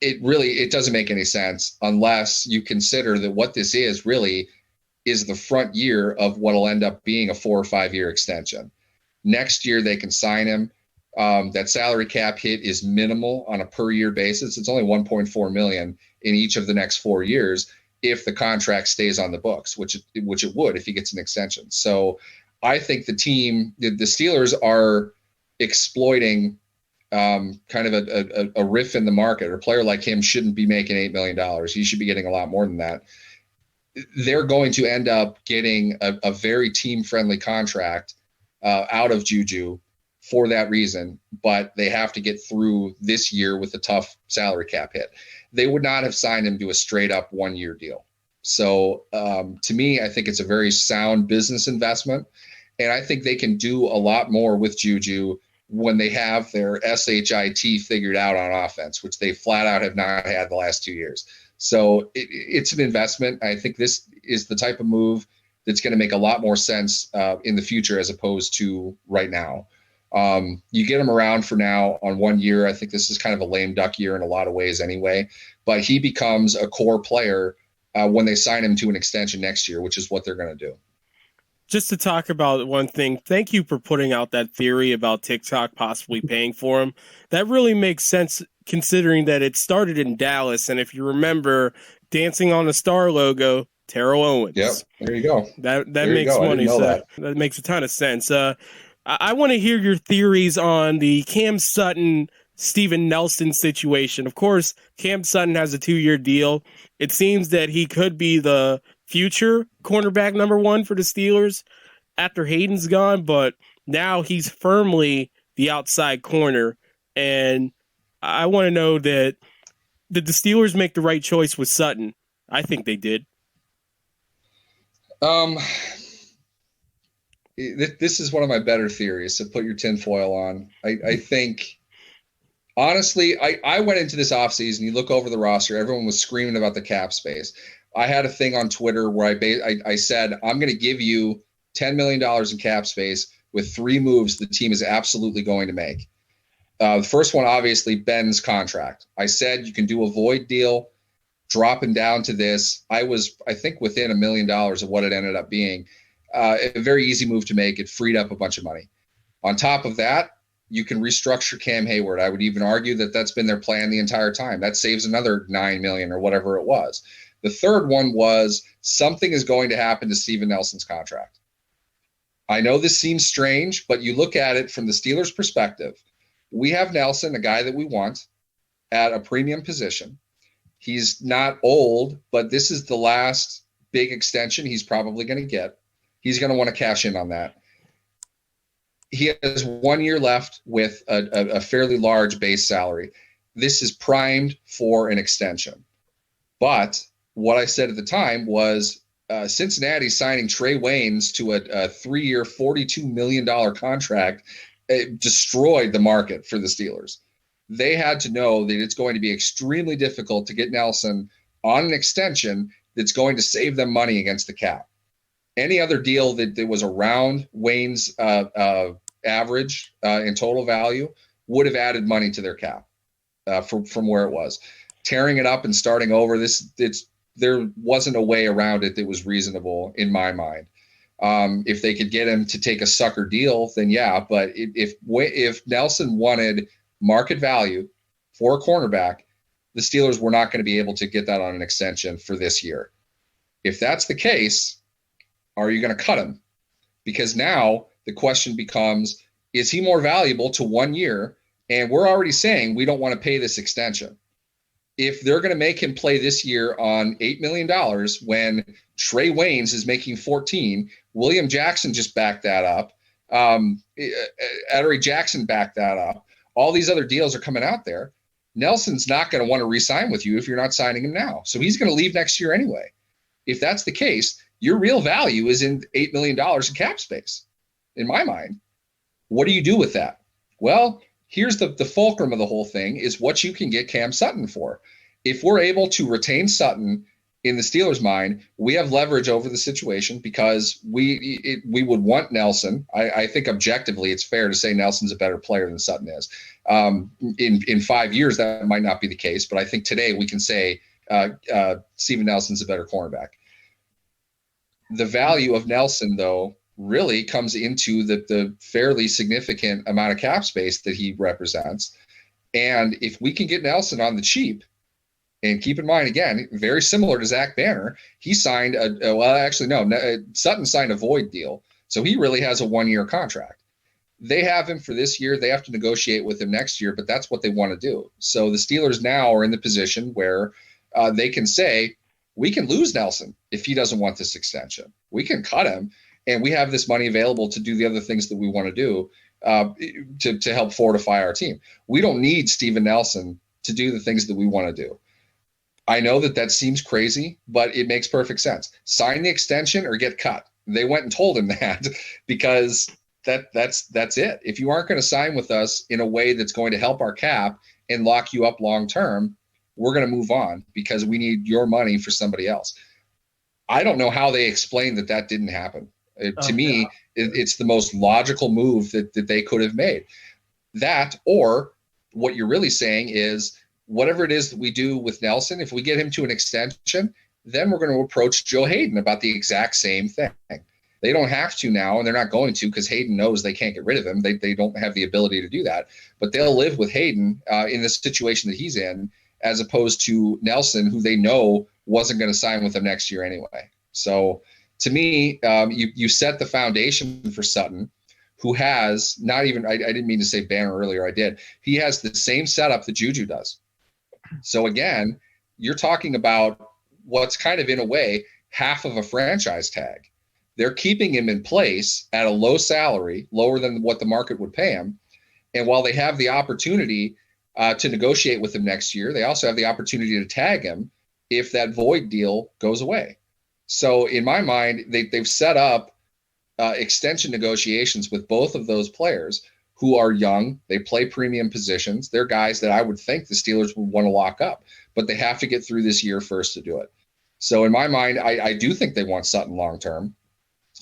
it doesn't make any sense unless you consider that what this is really is the front year of what will end up being a 4 or 5 year extension. Next year they can sign him. That salary cap hit is minimal on a per year basis. It's only $1.4 million in each of the next 4 years if the contract stays on the books, which it would if he gets an extension. So I think the Steelers are exploiting kind of a riff in the market. A player like him shouldn't be making $8 million. He should be getting a lot more than that. They're going to end up getting a very team-friendly contract out of Juju for that reason, but they have to get through this year with a tough salary cap hit. They would not have signed him to a straight-up one-year deal. So to me, I think it's a very sound business investment, and I think they can do a lot more with Juju when they have their SHIT figured out on offense, which they flat out have not had the last 2 years. So it's an investment. I think this is the type of move that's going to make a lot more sense in the future as opposed to right now. You get him around for now on 1 year. I think this is kind of a lame duck year in a lot of ways anyway, but he becomes a core player when they sign him to an extension next year, which is what they're going to do. Just to talk about one thing, thank you for putting out that theory about TikTok possibly paying for him. That really makes sense considering that it started in Dallas. And if you remember, Dancing on the Star logo, Terrell Owens. Yep, there you go. That makes money. So that makes a ton of sense. I want to hear your theories on the Cam Sutton Steven Nelson situation. Of course, Cam Sutton has a 2-year deal. It seems that he could be the future cornerback number 1 for the Steelers after Hayden's gone, but now he's firmly the outside corner. And I want to know that did the Steelers make the right choice with Sutton? I think they did. This is one of my better theories, so put your tinfoil on. I think, honestly, I went into this offseason, you look over the roster, everyone was screaming about the cap space. I had a thing on Twitter where I said, I'm going to give you $10 million in cap space with 3 moves the team is absolutely going to make. The first one, obviously, Ben's contract. I said you can do a void deal, dropping down to this. I think, within $1 million of what it ended up being. A very easy move to make. It freed up a bunch of money. On top of that, you can restructure Cam Hayward. I would even argue that that's been their plan the entire time. That saves another $9 million or whatever it was. The third one was something is going to happen to Steven Nelson's contract. I know this seems strange, but you look at it from the Steelers' perspective. We have Nelson, a guy that we want, at a premium position. He's not old, but this is the last big extension he's probably going to get. He's going to want to cash in on that. He has 1 year left with a fairly large base salary. This is primed for an extension. But what I said at the time was Cincinnati signing Trey Waynes to a 3-year, $42 million contract destroyed the market for the Steelers. They had to know that it's going to be extremely difficult to get Nelson on an extension that's going to save them money against the cap. Any other deal that was around Wayne's average in total value would have added money to their cap from where it was. Tearing it up and starting over, there wasn't a way around it that was reasonable in my mind. If they could get him to take a sucker deal, then yeah. But if Nelson wanted market value for a cornerback, the Steelers were not going to be able to get that on an extension for this year. If that's the case, are you going to cut him? Because now the question becomes, is he more valuable to 1 year? And we're already saying we don't want to pay this extension. If they're going to make him play this year on $8 million when Trey Waynes is making 14, William Jackson just backed that up. Adoree Jackson backed that up. All these other deals are coming out there. Nelson's not going to want to re-sign with you if you're not signing him now. So he's going to leave next year anyway. If that's the case, your real value is in $8 million in cap space, in my mind. What do you do with that? Well, here's the fulcrum of the whole thing is what you can get Cam Sutton for. If we're able to retain Sutton in the Steelers' mind, we have leverage over the situation because we would want Nelson. I think objectively it's fair to say Nelson's a better player than Sutton is. In 5 years, that might not be the case, but I think today we can say Steven Nelson's a better cornerback. The value of Nelson, though, really comes into the fairly significant amount of cap space that he represents. And if we can get Nelson on the cheap, and keep in mind, again, very similar to Zach Banner, he signed Sutton signed a void deal. So he really has a 1-year contract. They have him for this year. They have to negotiate with him next year, but that's what they want to do. So the Steelers now are in the position where they can say, we can lose Nelson if he doesn't want this extension. We can cut him, and we have this money available to do the other things that we want to do to help fortify our team. We don't need Steven Nelson to do the things that we want to do. I know that seems crazy, but it makes perfect sense. Sign the extension or get cut. They went and told him that because that's it. If you aren't going to sign with us in a way that's going to help our cap and lock you up long term, we're going to move on because we need your money for somebody else. I don't know how they explain that didn't happen. To me, it's the most logical move that they could have made. That, or what you're really saying is whatever it is that we do with Nelson, if we get him to an extension, then we're going to approach Joe Hayden about the exact same thing. They don't have to now, and they're not going to because Hayden knows they can't get rid of him. They don't have the ability to do that. But they'll live with Hayden in the situation that he's in, as opposed to Nelson, who they know wasn't going to sign with them next year anyway. So to me, you set the foundation for Sutton, who has not even, I didn't mean to say Banner earlier, I did. He has the same setup that Juju does. So again, you're talking about what's kind of in a way half of a franchise tag. They're keeping him in place at a low salary, lower than what the market would pay him. And while they have the opportunity to negotiate with him next year, they also have the opportunity to tag him if that void deal goes away. So in my mind, they've set up extension negotiations with both of those players who are young. They play premium positions. They're guys that I would think the Steelers would want to lock up, but they have to get through this year first to do it. So in my mind, I do think they want Sutton long-term.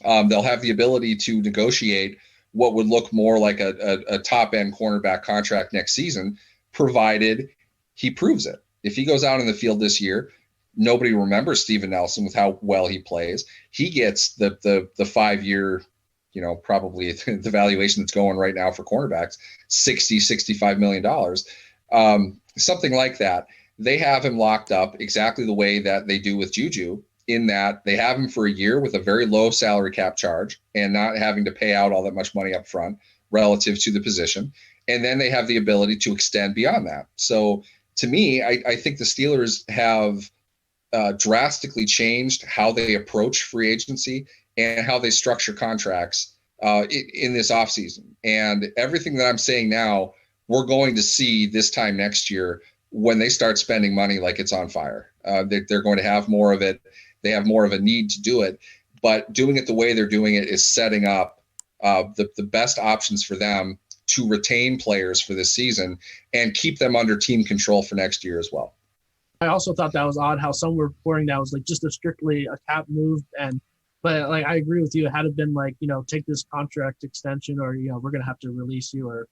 They'll have the ability to negotiate what would look more like a top-end cornerback contract next season, provided he proves it. If he goes out in the field this year, nobody remembers Steven Nelson with how well he plays. He gets the 5-year, probably the valuation that's going right now for cornerbacks, $65 million, something like that. They have him locked up exactly the way that they do with Juju, in that they have him for a year with a very low salary cap charge and not having to pay out all that much money up front relative to the position. And then they have the ability to extend beyond that. So to me, I think the Steelers have drastically changed how they approach free agency and how they structure contracts in this offseason. And everything that I'm saying now, we're going to see this time next year when they start spending money like it's on fire. They're going to have more of it. They have more of a need to do it, but doing it the way they're doing it is setting up the best options for them to retain players for this season and keep them under team control for next year as well. I also thought that was odd how some were reporting that was like just strictly a cap move. But like, I agree with you. It had it been like, take this contract extension, or, we're going to have to release you, or,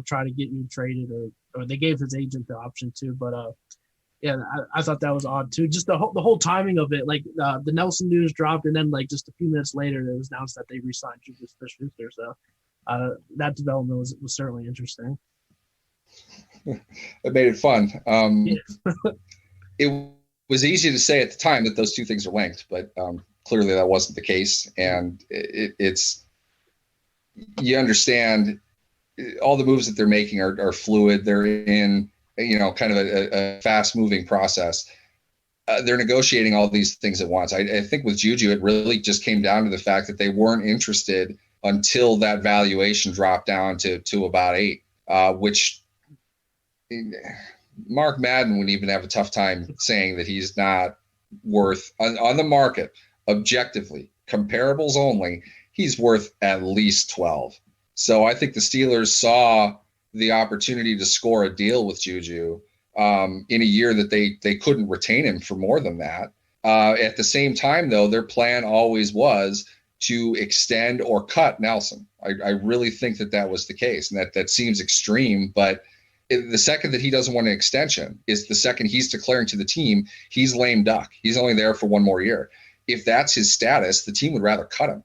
try to get you traded, or they gave his agent the option too. But yeah, I thought that was odd too. Just the whole timing of it, like the Nelson news dropped, and then like just a few minutes later, it was announced that they re-signed Juju Schuster. So that development was certainly interesting. It made it fun. It was easy to say at the time that those two things are linked, but clearly that wasn't the case. And it's you understand all the moves that they're making are fluid. They're in kind of a fast-moving process. They're negotiating all these things at once. I think with Juju, it really just came down to the fact that they weren't interested until that valuation dropped down to about 8, which Mark Madden would even have a tough time saying that he's not worth, on the market, objectively, comparables only, he's worth at least 12. So I think the Steelers saw the opportunity to score a deal with Juju in a year that they couldn't retain him for more than that. At the same time, though, their plan always was to extend or cut Nelson. I really think that was the case, and that seems extreme, but the second that he doesn't want an extension is the second he's declaring to the team he's lame duck. He's only there for one more year. If that's his status, the team would rather cut him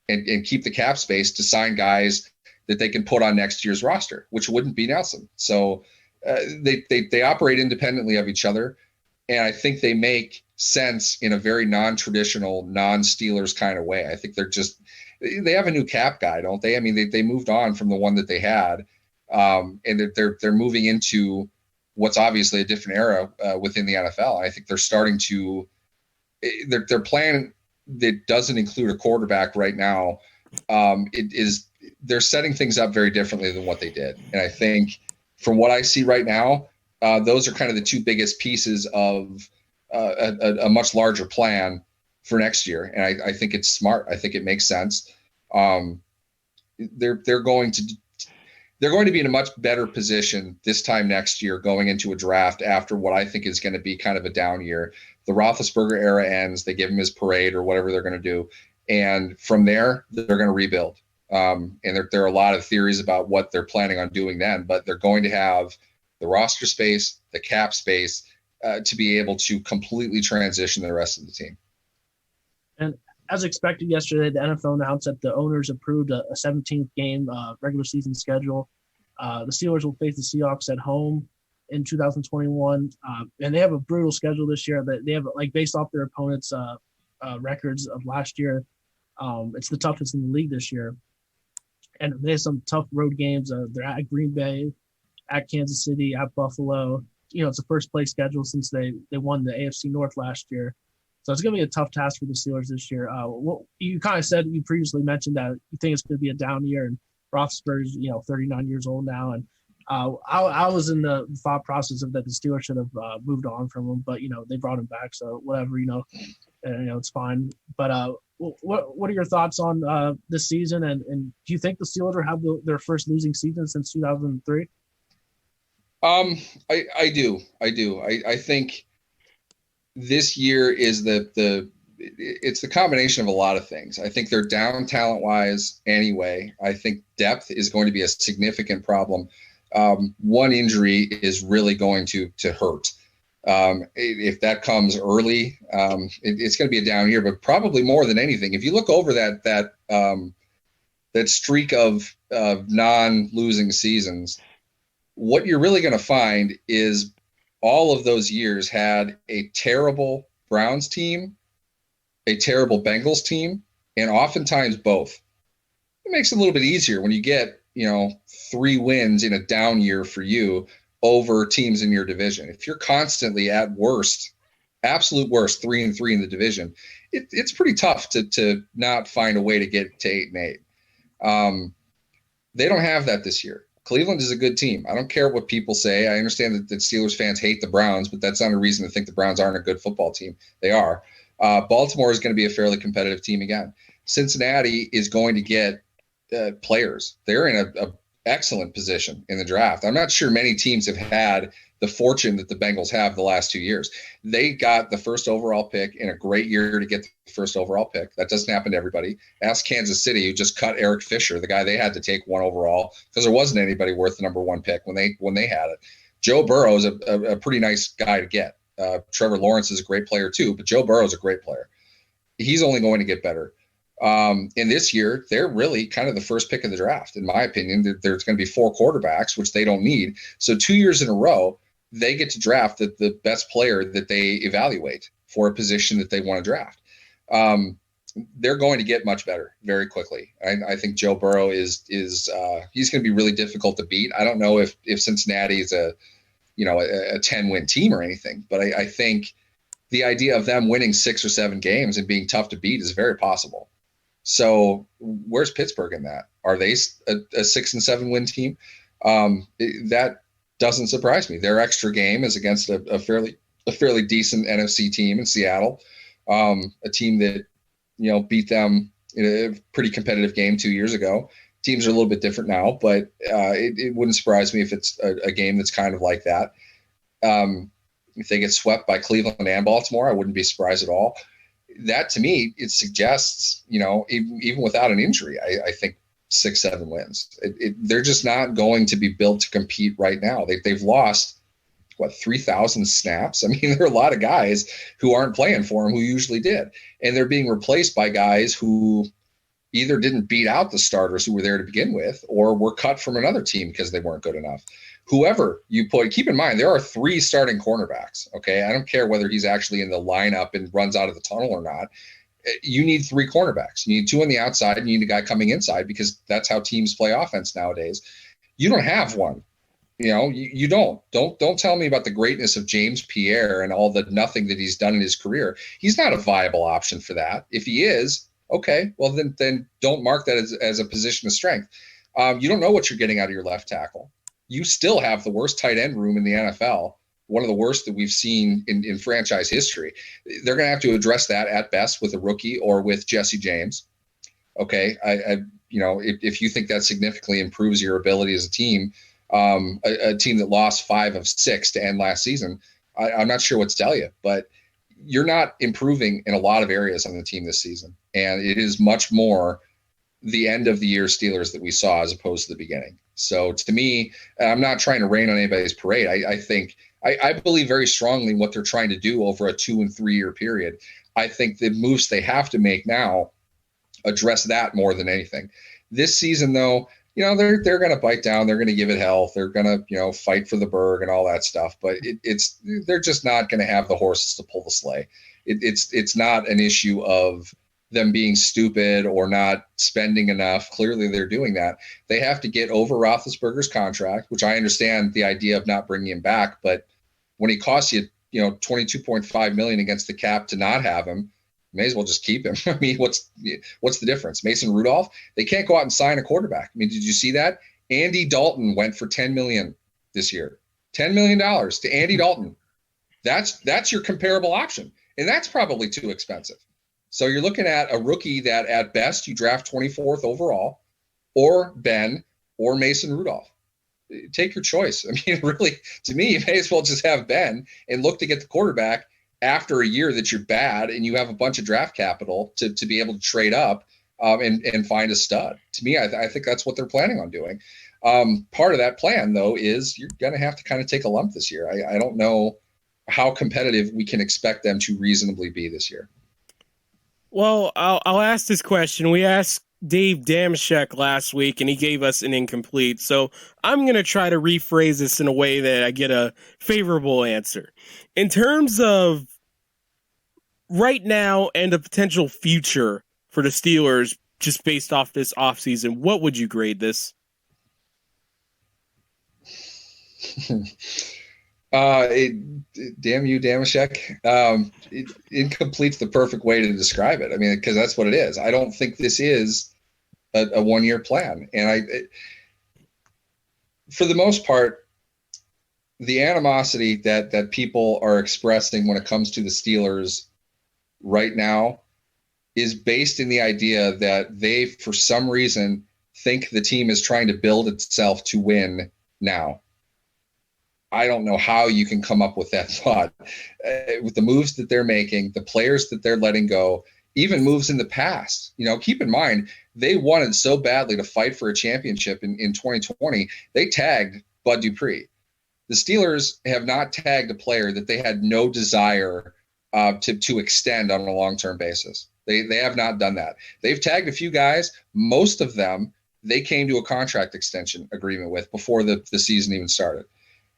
and keep the cap space to sign guys that they can put on next year's roster, which wouldn't be Nelson. So they operate independently of each other, and I think they make sense in a very non-traditional, non-Steelers kind of way. I think they have a new cap guy, don't they? I mean, they moved on from the one that they had, and they're moving into what's obviously a different era within the NFL. I think they're starting to their plan that doesn't include a quarterback right now. They're setting things up very differently than what they did. And I think from what I see right now, those are kind of the two biggest pieces of a much larger plan for next year. And I think it's smart. I think it makes sense. They're going to be in a much better position this time next year going into a draft after what I think is going to be kind of a down year. The Roethlisberger era ends. They give him his parade or whatever they're going to do. And from there, they're going to rebuild. And there are a lot of theories about what they're planning on doing then, but they're going to have the roster space, the cap space to be able to completely transition the rest of the team. And as expected yesterday, the NFL announced that the owners approved a 17th game regular season schedule. The Steelers will face the Seahawks at home in 2021, and they have a brutal schedule this year. That they have, like, based off their opponents' records of last year, it's the toughest in the league this year. and they have some tough road games. They're at Green Bay, at Kansas City, at Buffalo. It's a first place schedule since they won the AFC North last year. So it's going to be a tough task for the Steelers this year. What you kind of said, you previously mentioned that you think it's going to be a down year, and Roethlisberger's 39 years old now, and I was in the thought process of that the Steelers should have moved on from him, but they brought him back, so whatever, it's fine. But what are your thoughts on this season, and do you think the Steelers will have their first losing season since 2003? I do. I think this year is it's the combination of a lot of things. I think they're down talent-wise anyway. I think depth is going to be a significant problem. One injury is really going to hurt. If that comes early, it's going to be a down year, but probably more than anything, if you look over that streak of non-losing seasons, what you're really going to find is all of those years had a terrible Browns team, a terrible Bengals team, and oftentimes both. It makes it a little bit easier when you get, 3 wins in a down year for you over teams in your division. If you're constantly at worst, absolute worst, 3-3 in the division, it's pretty tough to not find a way to get to 8-8. They don't have that this year. Cleveland is a good team. I don't care what people say. I understand that Steelers fans hate the Browns, but that's not a reason to think the Browns aren't a good football team. They are. Baltimore is going to be a fairly competitive team again. Cincinnati is going to get players. They're in a excellent position in the draft. I'm not sure many teams have had the fortune that the Bengals have the last 2 years. They got the first overall pick in a great year to get the first overall pick. That doesn't happen to everybody. Ask Kansas City, who just cut Eric Fisher, the guy they had to take 1 overall, because there wasn't anybody worth the number 1 pick when they had it. Joe Burrow is a pretty nice guy to get. Trevor Lawrence is a great player too, but Joe Burrow is a great player. He's only going to get better. In this year, they're really kind of the first pick of the draft, in my opinion. There's going to be 4 quarterbacks, which they don't need. So 2 years in a row, they get to draft the best player that they evaluate for a position that they want to draft. They're going to get much better very quickly. I think Joe Burrow is he's going to be really difficult to beat. I don't know if Cincinnati is a 10-win team or anything, but I think the idea of them winning 6 or 7 games and being tough to beat is very possible. So where's Pittsburgh in that? Are they a 6 and 7 win team? That doesn't surprise me. Their extra game is against a fairly decent NFC team in Seattle, a team that beat them in a pretty competitive game 2 years ago. Teams are a little bit different now, but it wouldn't surprise me if it's a game that's kind of like that. If they get swept by Cleveland and Baltimore, I wouldn't be surprised at all. That to me, it suggests, even without an injury, I think 6-7 wins. They're just not going to be built to compete right now. They've lost 3,000 snaps. I mean, there are a lot of guys who aren't playing for them who usually did, and they're being replaced by guys who either didn't beat out the starters who were there to begin with, or were cut from another team because they weren't good enough. Whoever you put, keep in mind, there are 3 starting cornerbacks. Okay. I don't care whether he's actually in the lineup and runs out of the tunnel or not. You need 3 cornerbacks. You need 2 on the outside, and you need a guy coming inside, because that's how teams play offense nowadays. You don't have one. You don't tell me about the greatness of James Pierre and all the nothing that he's done in his career. He's not a viable option for that. If he is, okay, well then don't mark that as a position of strength. You don't know what you're getting out of your left tackle. You still have the worst tight end room in the NFL, one of the worst that we've seen in franchise history. They're going to have to address that at best with a rookie or with Jesse James. Okay, if you think that significantly improves your ability as a team, a team that lost 5 of 6 to end last season, I'm not sure what to tell you, but you're not improving in a lot of areas on the team this season. And it is much more the end of the year Steelers that we saw as opposed to the beginning. So to me, I'm not trying to rain on anybody's parade. I believe very strongly in what they're trying to do over a 2 and 3 year period. I think the moves they have to make now address that more than anything. This season, though, they're going to bite down. They're going to give it hell. They're going to, fight for the Berg and all that stuff. But they're just not going to have the horses to pull the sleigh. It's not an issue of them being stupid or not spending enough. Clearly they're doing that. They have to get over Roethlisberger's contract, which I understand the idea of not bringing him back, but when he costs you, $22.5 million against the cap to not have him, may as well just keep him. I mean, what's the difference? Mason Rudolph, they can't go out and sign a quarterback. I mean, did you see that? Andy Dalton went for $10 million this year. $10 million to Andy Dalton. That's your comparable option. And that's probably too expensive. So you're looking at a rookie that at best you draft 24th overall, or Ben or Mason Rudolph. Take your choice. I mean, really, to me, you may as well just have Ben and look to get the quarterback after a year that you're bad and you have a bunch of draft capital to be able to trade up and find a stud. To me, I think that's what they're planning on doing. Part of that plan, though, is you're going to have to kind of take a lump this year. I don't know how competitive we can expect them to reasonably be this year. Well, I'll ask this question. We asked Dave Damashek last week, and he gave us an incomplete. So I'm going to try to rephrase this in a way that I get a favorable answer. In terms of right now and the potential future for the Steelers, just based off this offseason, what would you grade this? Damn you, Damashek. Incomplete's the perfect way to describe it. I mean, because that's what it is. I don't think this is a one-year plan. And for the most part, the animosity that people are expressing when it comes to the Steelers right now is based in the idea that they, for some reason, think the team is trying to build itself to win now. I don't know how you can come up with that thought with the moves that they're making, the players that they're letting go, even moves in the past. Keep in mind, they wanted so badly to fight for a championship in 2020. They tagged Bud Dupree. The Steelers have not tagged a player that they had no desire to extend on a long-term basis. They have not done that. They've tagged a few guys. Most of them they came to a contract extension agreement with before the season even started.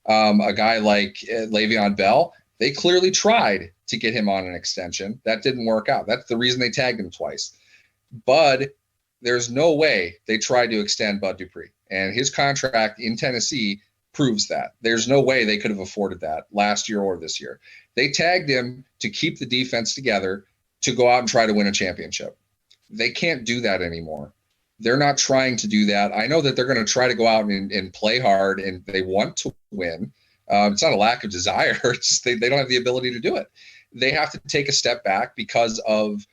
A guy like Le'Veon Bell, they clearly tried to get him on an extension. That didn't work out. That's the reason they tagged him twice. Bud, there's no way they tried to extend Bud Dupree. And his contract in Tennessee proves that. There's no way they could have afforded that last year or this year. They tagged him to keep the defense together to go out and try to win a championship. They can't do that anymore. They're not trying to do that. I know that they're going to try to go out and play hard, and they want to win. It's not a lack of desire. It's just they don't have the ability to do it. They have to take a step back because of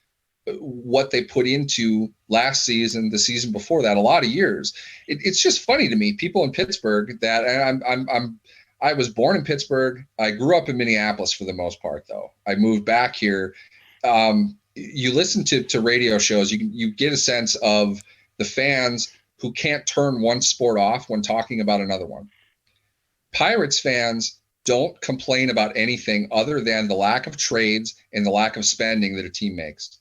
what they put into last season, the season before that, a lot of years. It's just funny to me, people in Pittsburgh that I was born in Pittsburgh. I grew up in Minneapolis for the most part, though. I moved back here. You listen to radio shows, you get a sense of the fans who can't turn one sport off when talking about another one. Pirates fans don't complain about anything other than the lack of trades and the lack of spending that a team makes.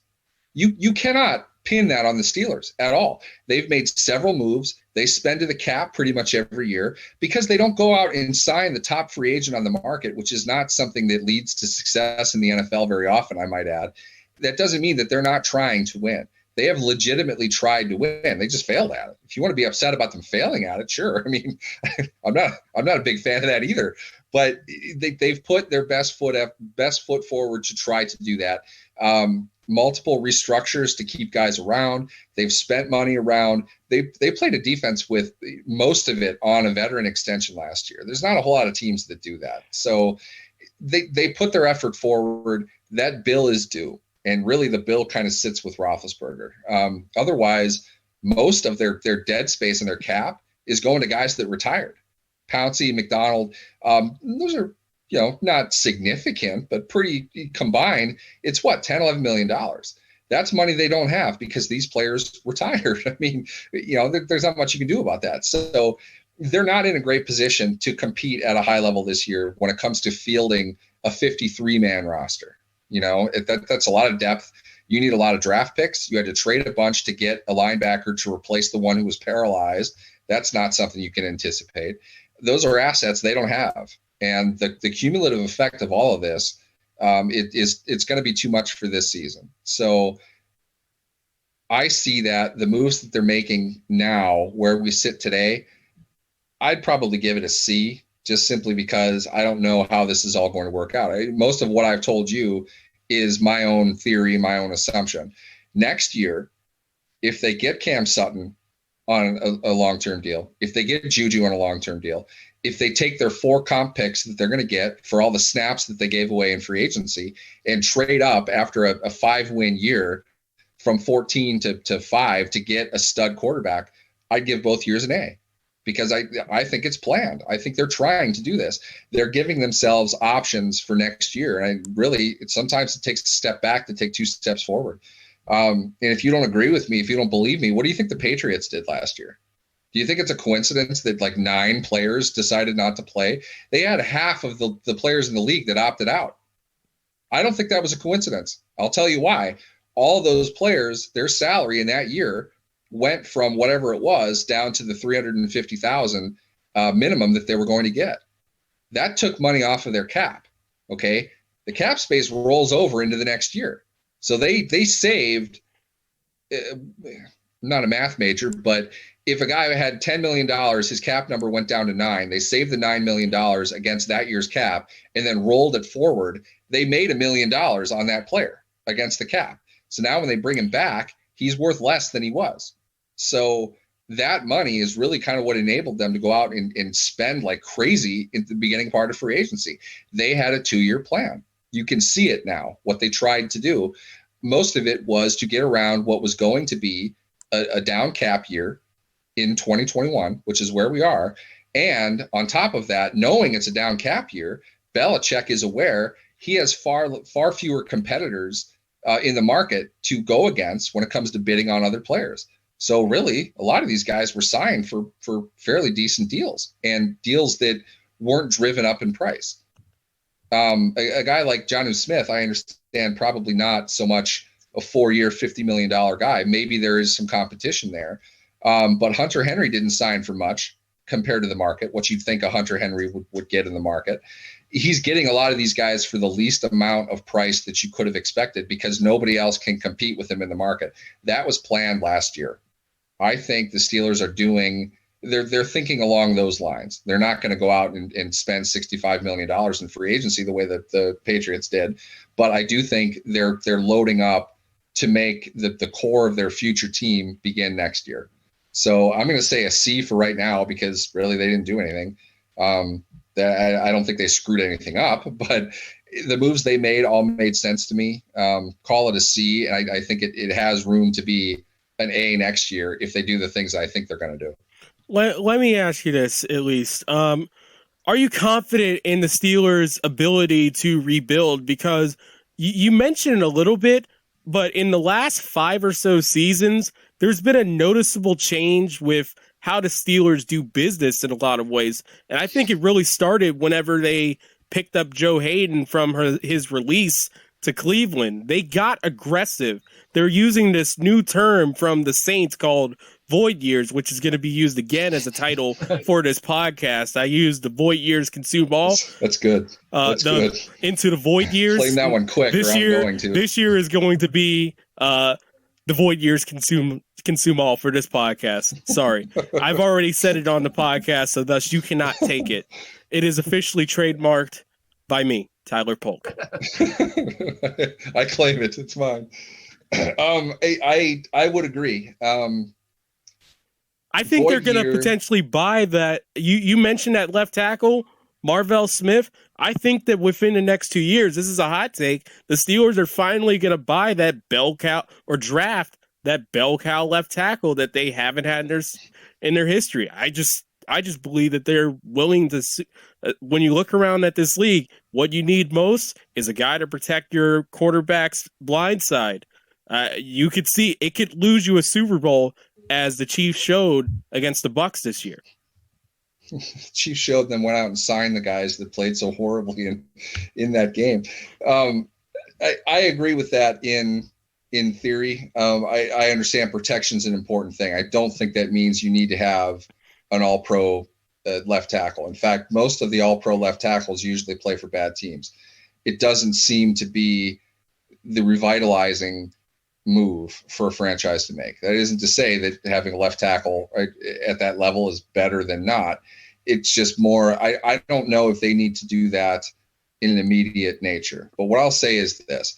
You cannot pin that on the Steelers at all. They've made several moves. They spend to the cap pretty much every year because they don't go out and sign the top free agent on the market, which is not something that leads to success in the NFL very often, I might add. That doesn't mean that they're not trying to win. They have legitimately tried to win. They just failed at it. If you want to be upset about them failing at it, sure. I mean, I'm not a big fan of that either. But they've put their best foot forward to try to do that. Multiple restructures to keep guys around. They've spent money around. They played a defense with most of it on a veteran extension last year. There's not a whole lot of teams that do that. So they put their effort forward. That bill is due. And really, the bill kind of sits with Roethlisberger. Otherwise, most of their dead space in their cap is going to guys that retired. Pouncey, McDonald, those are not significant, but pretty combined. It's what, $10, $11 million. That's money they don't have because these players retired. I mean, there's not much you can do about that. So they're not in a great position to compete at a high level this year when it comes to fielding a 53-man roster. That's a lot of depth. You need a lot of draft picks. You had to trade a bunch to get a linebacker to replace the one who was paralyzed. That's not something you can anticipate. Those are assets they don't have. And the cumulative effect of all of this, it's going to be too much for this season. So I see that the moves that they're making now, where we sit today, I'd probably give it a C, just simply because I don't know how this is all going to work out. Most of what I've told you is my own theory, my own assumption. Next year, if they get Cam Sutton on a long-term deal, if they get Juju on a long-term deal, if they take their 4 comp picks that they're going to get for all the snaps that they gave away in free agency and trade up after a 5-win year from 14 to 5 to get a stud quarterback, I'd give both years an A, because I think it's planned. I think they're trying to do this. They're giving themselves options for next year. And sometimes it takes a step back to take 2 steps forward. And if you don't agree with me, if you don't believe me, what do you think the Patriots did last year? Do you think it's a coincidence that like 9 players decided not to play? They had half of the players in the league that opted out. I don't think that was a coincidence. I'll tell you why. All those players, their salary in that year went from whatever it was down to the $350,000 minimum that they were going to get. That took money off of their cap. Okay. The cap space rolls over into the next year. So they saved, not a math major, but if a guy had $10 million, his cap number went down to 9, they saved the $9 million against that year's cap and then rolled it forward. They made $1 million on that player against the cap. So now when they bring him back, he's worth less than he was. So that money is really kind of what enabled them to go out and spend like crazy in the beginning part of free agency. They had a 2-year plan. You can see it now, what they tried to do. Most of it was to get around what was going to be a down cap year in 2021, which is where we are. And on top of that, knowing it's a down cap year, Belichick is aware he has far fewer competitors in the market to go against when it comes to bidding on other players. So really, a lot of these guys were signed for fairly decent deals, and deals that weren't driven up in price. A guy like Jonnu Smith, I understand, probably not so much a 4-year, $50 million guy. Maybe there is some competition there. But Hunter Henry didn't sign for much compared to the market, what you'd think a Hunter Henry would get in the market. He's getting a lot of these guys for the least amount of price that you could have expected, because nobody else can compete with him in the market. That was planned last year. I think the Steelers are they're thinking along those lines. They're not going to go out and spend $65 million in free agency the way that the Patriots did. But I do think they're loading up to make the core of their future team begin next year. So I'm going to say a C for right now, because really they didn't do anything. I don't think they screwed anything up, but the moves they made all made sense to me. Call it a C, and I think it has room to be an A next year if they do the things I think they're going to do. Let me ask you this, at least. Are you confident in the Steelers' ability to rebuild? Because you mentioned it a little bit, but in the last 5 or so seasons, there's been a noticeable change with how the Steelers do business in a lot of ways. And I think it really started whenever they picked up Joe Hayden from his release to Cleveland. They got aggressive. They're using this new term from the Saints called void years, which is going to be used again as a title for this podcast. I used the void years consume all. That's good. That's good. Into the void years. Claim that one quick. This year is going to be the void years consume all for this podcast. Sorry. I've already said it on the podcast, so thus you cannot take it. It is officially trademarked by me, Tyler Polk. I claim it. It's mine. I would agree. I think they're going to potentially buy that. You mentioned that left tackle, Marvell Smith. I think that within the next 2 years, this is a hot take, the Steelers are finally going to buy that bell cow or draft that bell cow left tackle that they haven't had in their history. I just believe that they're willing to. When you look around at this league, what you need most is a guy to protect your quarterback's blind side. You could see it could lose you a Super Bowl, as the Chiefs showed against the Bucs this year. Chiefs showed them, went out and signed the guys that played so horribly in that game. I agree with that in theory. I understand protection's an important thing. I don't think that means you need to have an all-pro left tackle. In fact, most of the all-pro left tackles usually play for bad teams. It doesn't seem to be the revitalizing move for a franchise to make. That isn't to say that having a left tackle right at that level is better than not. It's just more, I don't know if they need to do that in an immediate nature. But what I'll say is this.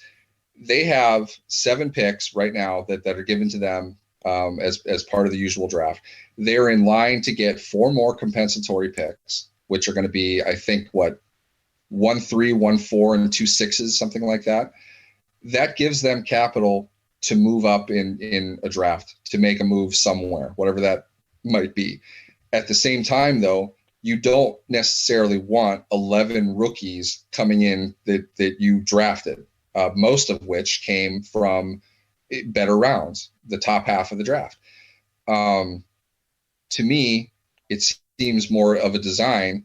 They have 7 picks right now that are given to them as part of the usual draft. They're in line to get 4 more compensatory picks, which are going to be, I think, 1 3, 1 4, and 2 6s, something like that. That gives them capital to move up in a draft, to make a move somewhere, whatever that might be. At the same time, though, you don't necessarily want 11 rookies coming in that you drafted, most of which came from better rounds, the top half of the draft. To me, it seems more of a design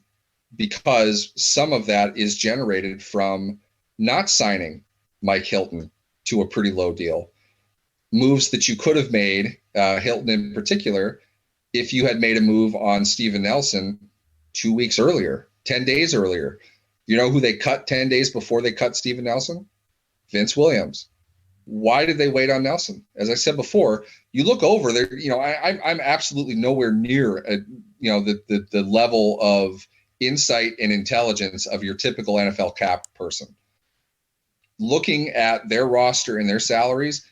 because some of that is generated from not signing Mike Hilton to a pretty low deal. Moves that you could have made, Hilton in particular, if you had made a move on Steven Nelson 2 weeks earlier, 10 days earlier. You know who they cut 10 days before they cut Steven Nelson? Vince Williams. Why did they wait on Nelson? As I said before, you look over there, I'm absolutely nowhere near, the level of insight and intelligence of your typical NFL cap person. Looking at their roster and their salaries,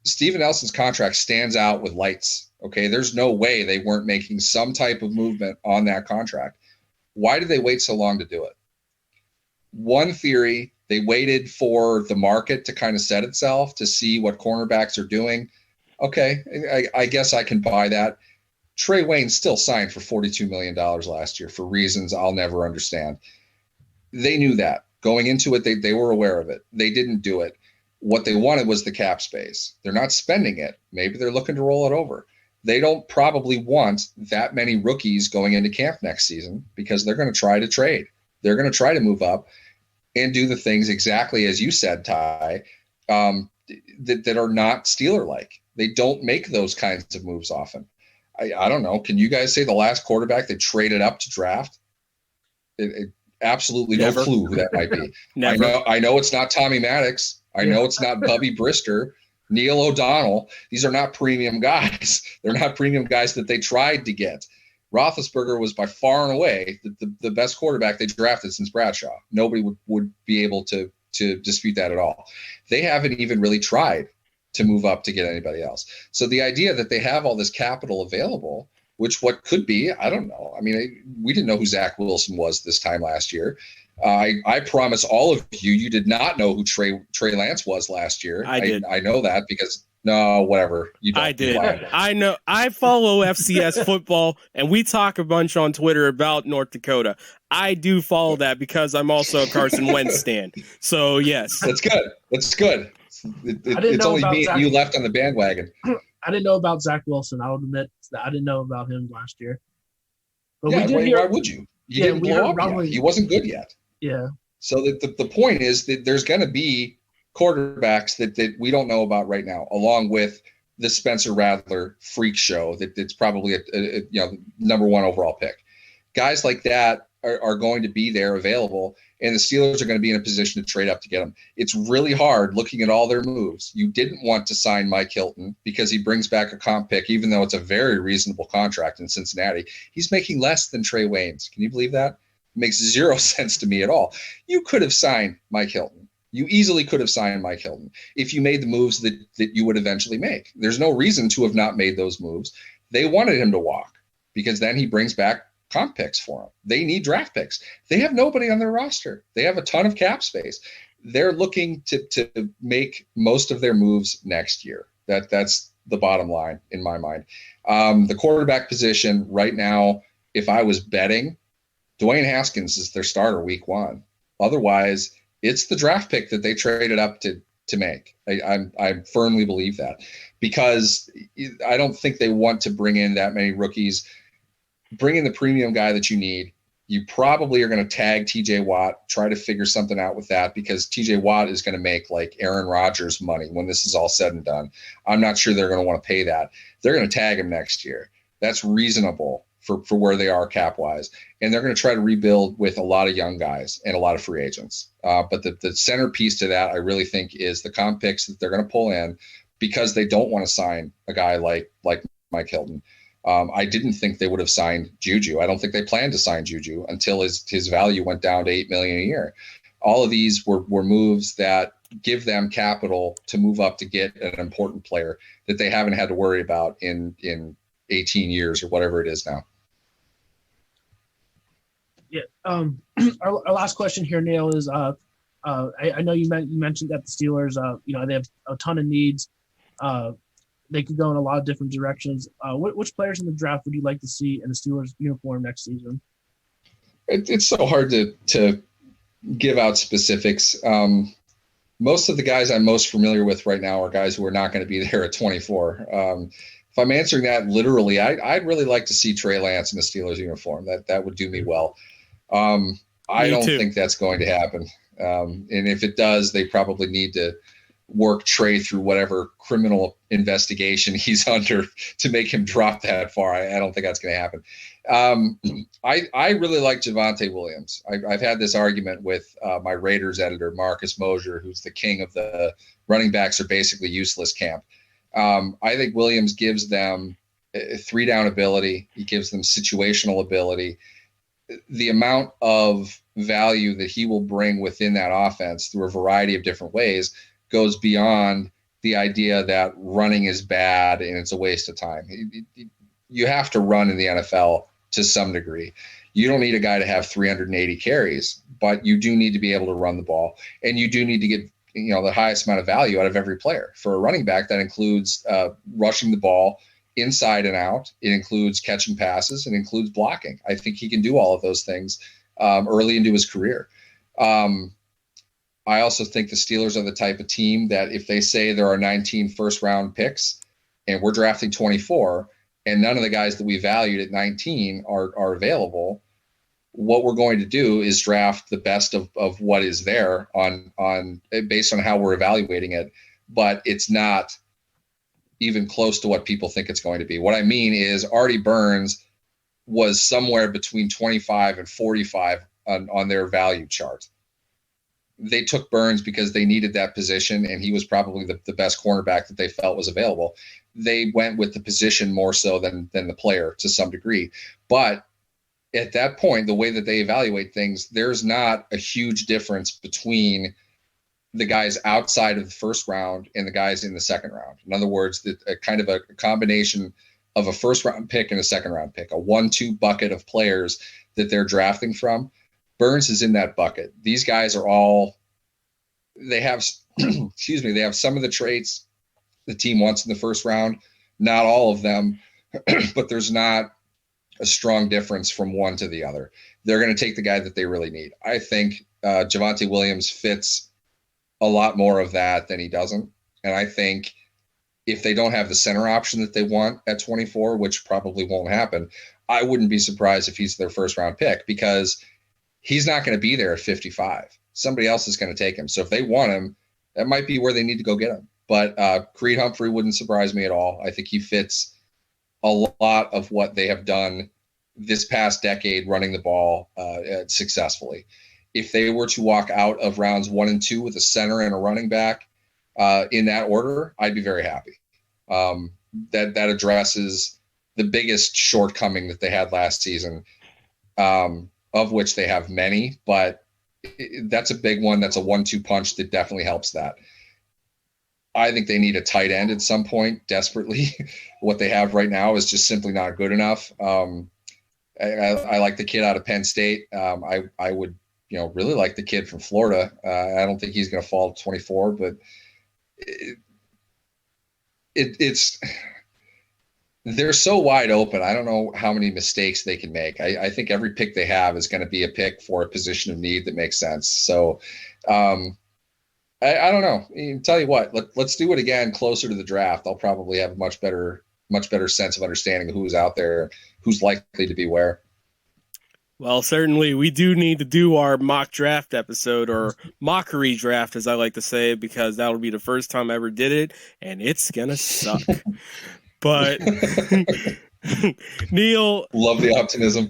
Steven Nelson's contract stands out with lights. Okay, there's no way they weren't making some type of movement on that contract. Why did they wait so long to do it? One theory, they waited for the market to kind of set itself to see what cornerbacks are doing. Okay, I guess I can buy that. Trey Wayne still signed for $42 million last year for reasons I'll never understand. They knew that. Going into it, they were aware of it. They didn't do it. What they wanted was the cap space. They're not spending it. Maybe they're looking to roll it over. They don't probably want that many rookies going into camp next season because they're going to try to trade. They're going to try to move up and do the things exactly as you said, Ty, that are not Steeler-like. They don't make those kinds of moves often. I don't know. Can you guys say the last quarterback they traded up to draft? Absolutely Never. No clue who that might be. Never. I know it's not Tommy Maddox. I know it's not Bubby Brister, Neal O'Donnell. These are not premium guys. They're not premium guys that they tried to get. Roethlisberger was by far and away the best quarterback they drafted since Bradshaw. Nobody would be able to dispute that at all. They haven't even really tried to move up to get anybody else. So the idea that they have all this capital available, which what could be, I don't know. I mean, we didn't know who Zach Wilson was this time last year. I promise all of you did not know who Trey Lance was last year. I did. I know that because no, whatever. You don't. I did. I know. I follow FCS football, and we talk a bunch on Twitter about North Dakota. I do follow that because I'm also a Carson Wentz stan. So yes, that's good. That's good. It's only me and you left on the bandwagon. I didn't know about Zach Wilson. I'll admit that I didn't know about him last year. But yeah, why would you? He didn't blow up yet. He wasn't good yet. Yeah. So the point is that there's going to be quarterbacks that we don't know about right now, along with the Spencer Rattler freak show that's probably a number 1 overall pick. Guys like that are going to be there available, and the Steelers are going to be in a position to trade up to get them. It's really hard looking at all their moves. You didn't want to sign Mike Hilton because he brings back a comp pick, even though it's a very reasonable contract in Cincinnati. He's making less than Trey Waynes. Can you believe that? It makes zero sense to me at all. You could have signed Mike Hilton. You easily could have signed Mike Hilton if you made the moves that you would eventually make. There's no reason to have not made those moves. They wanted him to walk because then he brings back comp picks for them. They need draft picks. They have nobody on their roster. They have a ton of cap space. They're looking to make most of their moves next year. That's the bottom line in my mind. The quarterback position right now, if I was betting, Dwayne Haskins is their starter week 1. Otherwise, it's the draft pick that they traded up to make. I firmly believe that because I don't think they want to bring in that many rookies. Bring in the premium guy that you need. You probably are going to tag TJ Watt, try to figure something out with that because TJ Watt is going to make like Aaron Rodgers money when this is all said and done. I'm not sure they're going to want to pay that. They're going to tag him next year. That's reasonable for where they are cap wise. And they're going to try to rebuild with a lot of young guys and a lot of free agents. But the centerpiece to that, I really think, is the comp picks that they're going to pull in, because they don't want to sign a guy like Mike Hilton. I didn't think they would have signed Juju. I don't think they planned to sign Juju until his value went down to $8 million a year. All of these were moves that give them capital to move up to get an important player that they haven't had to worry about in 18 years or whatever it is now. Yeah. Our last question here, Neal, is I know you mentioned that the Steelers, they have a ton of needs. They could go in a lot of different directions. Which players in the draft would you like to see in the Steelers uniform next season? It's so hard to give out specifics. Most of the guys I'm most familiar with right now are guys who are not going to be there at 24. If I'm answering that literally, I'd really like to see Trey Lance in the Steelers uniform. That would do me well. I don't think that's going to happen. And if it does, they probably need to work Trey through whatever criminal investigation he's under to make him drop that far. I don't think that's going to happen. I really like Javonte Williams. I've had this argument with my Raiders editor, Marcus Mosier, who's the king of the running backs are basically useless camp. I think Williams gives them a 3-down ability. He gives them situational ability. The amount of value that he will bring within that offense through a variety of different ways goes beyond the idea that running is bad and it's a waste of time. You have to run in the NFL to some degree. You don't need a guy to have 380 carries, but you do need to be able to run the ball, and you do need to get the highest amount of value out of every player. For a running back, that includes rushing the ball inside and out. It includes catching passes. It includes blocking. I think he can do all of those things early into his career. I also think the Steelers are the type of team that if they say there are 19 first-round picks and we're drafting 24 and none of the guys that we valued at 19 are available, what we're going to do is draft the best of what is there on based on how we're evaluating it. But it's not even close to what people think it's going to be. What I mean is Artie Burns was somewhere between 25 and 45 on their value chart. They took Burns because they needed that position, and he was probably the best cornerback that they felt was available. They went with the position more so than the player to some degree. But at that point, the way that they evaluate things, there's not a huge difference between the guys outside of the first round and the guys in the second round. In other words, a kind of a combination of a first round pick and a second round pick, a 1-2 bucket of players that they're drafting from. Burns is in that bucket. These guys are all, they have, they have some of the traits the team wants in the first round, not all of them, but there's not a strong difference from one to the other. They're going to take the guy that they really need. I think Javonte Williams fits a lot more of that than he doesn't. And I think if they don't have the center option that they want at 24, which probably won't happen, I wouldn't be surprised if he's their first round pick, because he's not going to be there at 55. Somebody else is going to take him. So if they want him, that might be where they need to go get him. But Creed Humphrey wouldn't surprise me at all. I think he fits a lot of what they have done this past decade running the ball successfully. If they were to walk out of rounds 1 and 2 with a center and a running back in that order, I'd be very happy. That addresses the biggest shortcoming that they had last season, of which they have many, but that's a big one. That's a 1-2 punch that definitely helps that. I think they need a tight end at some point desperately. What they have right now is just simply not good enough. I like the kid out of Penn State. I would, really like the kid from Florida. I don't think he's going to fall to 24, but it's they're so wide open. I don't know how many mistakes they can make. I think every pick they have is going to be a pick for a position of need that makes sense. So I don't know. Tell you what, let's do it again closer to the draft. I'll probably have a much better sense of understanding of who's out there, who's likely to be where. Well, certainly we do need to do our mock draft episode, or mockery draft, as I like to say, because that'll be the first time I ever did it, and it's going to suck. But Neal, love the optimism.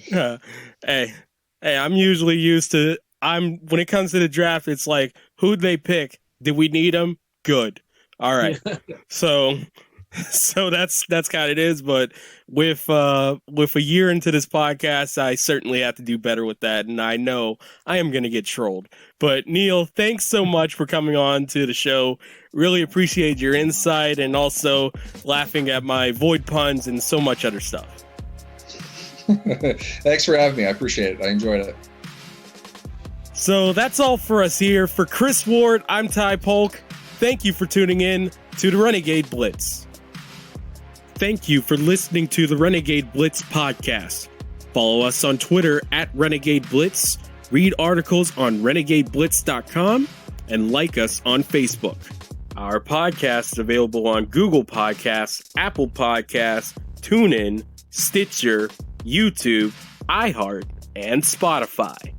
Hey, I'm usually used to, when it comes to the draft, it's like, who'd they pick? Did we need them? Good. All right. So that's kind of it is. But with a year into this podcast, I certainly have to do better with that. And I know I am going to get trolled. But Neal, thanks so much for coming on to the show. Really appreciate your insight and also laughing at my void puns and so much other stuff. Thanks for having me. I appreciate it. I enjoyed it. So that's all for us here. For Chris Ward, I'm Ty Polk. Thank you for tuning in to the Renegade Blitz. Thank you for listening to the Renegade Blitz podcast. Follow us on Twitter at Renegade Blitz, read articles on renegadeblitz.com, and like us on Facebook. Our podcast is available on Google Podcasts, Apple Podcasts, TuneIn, Stitcher, YouTube, iHeart, and Spotify.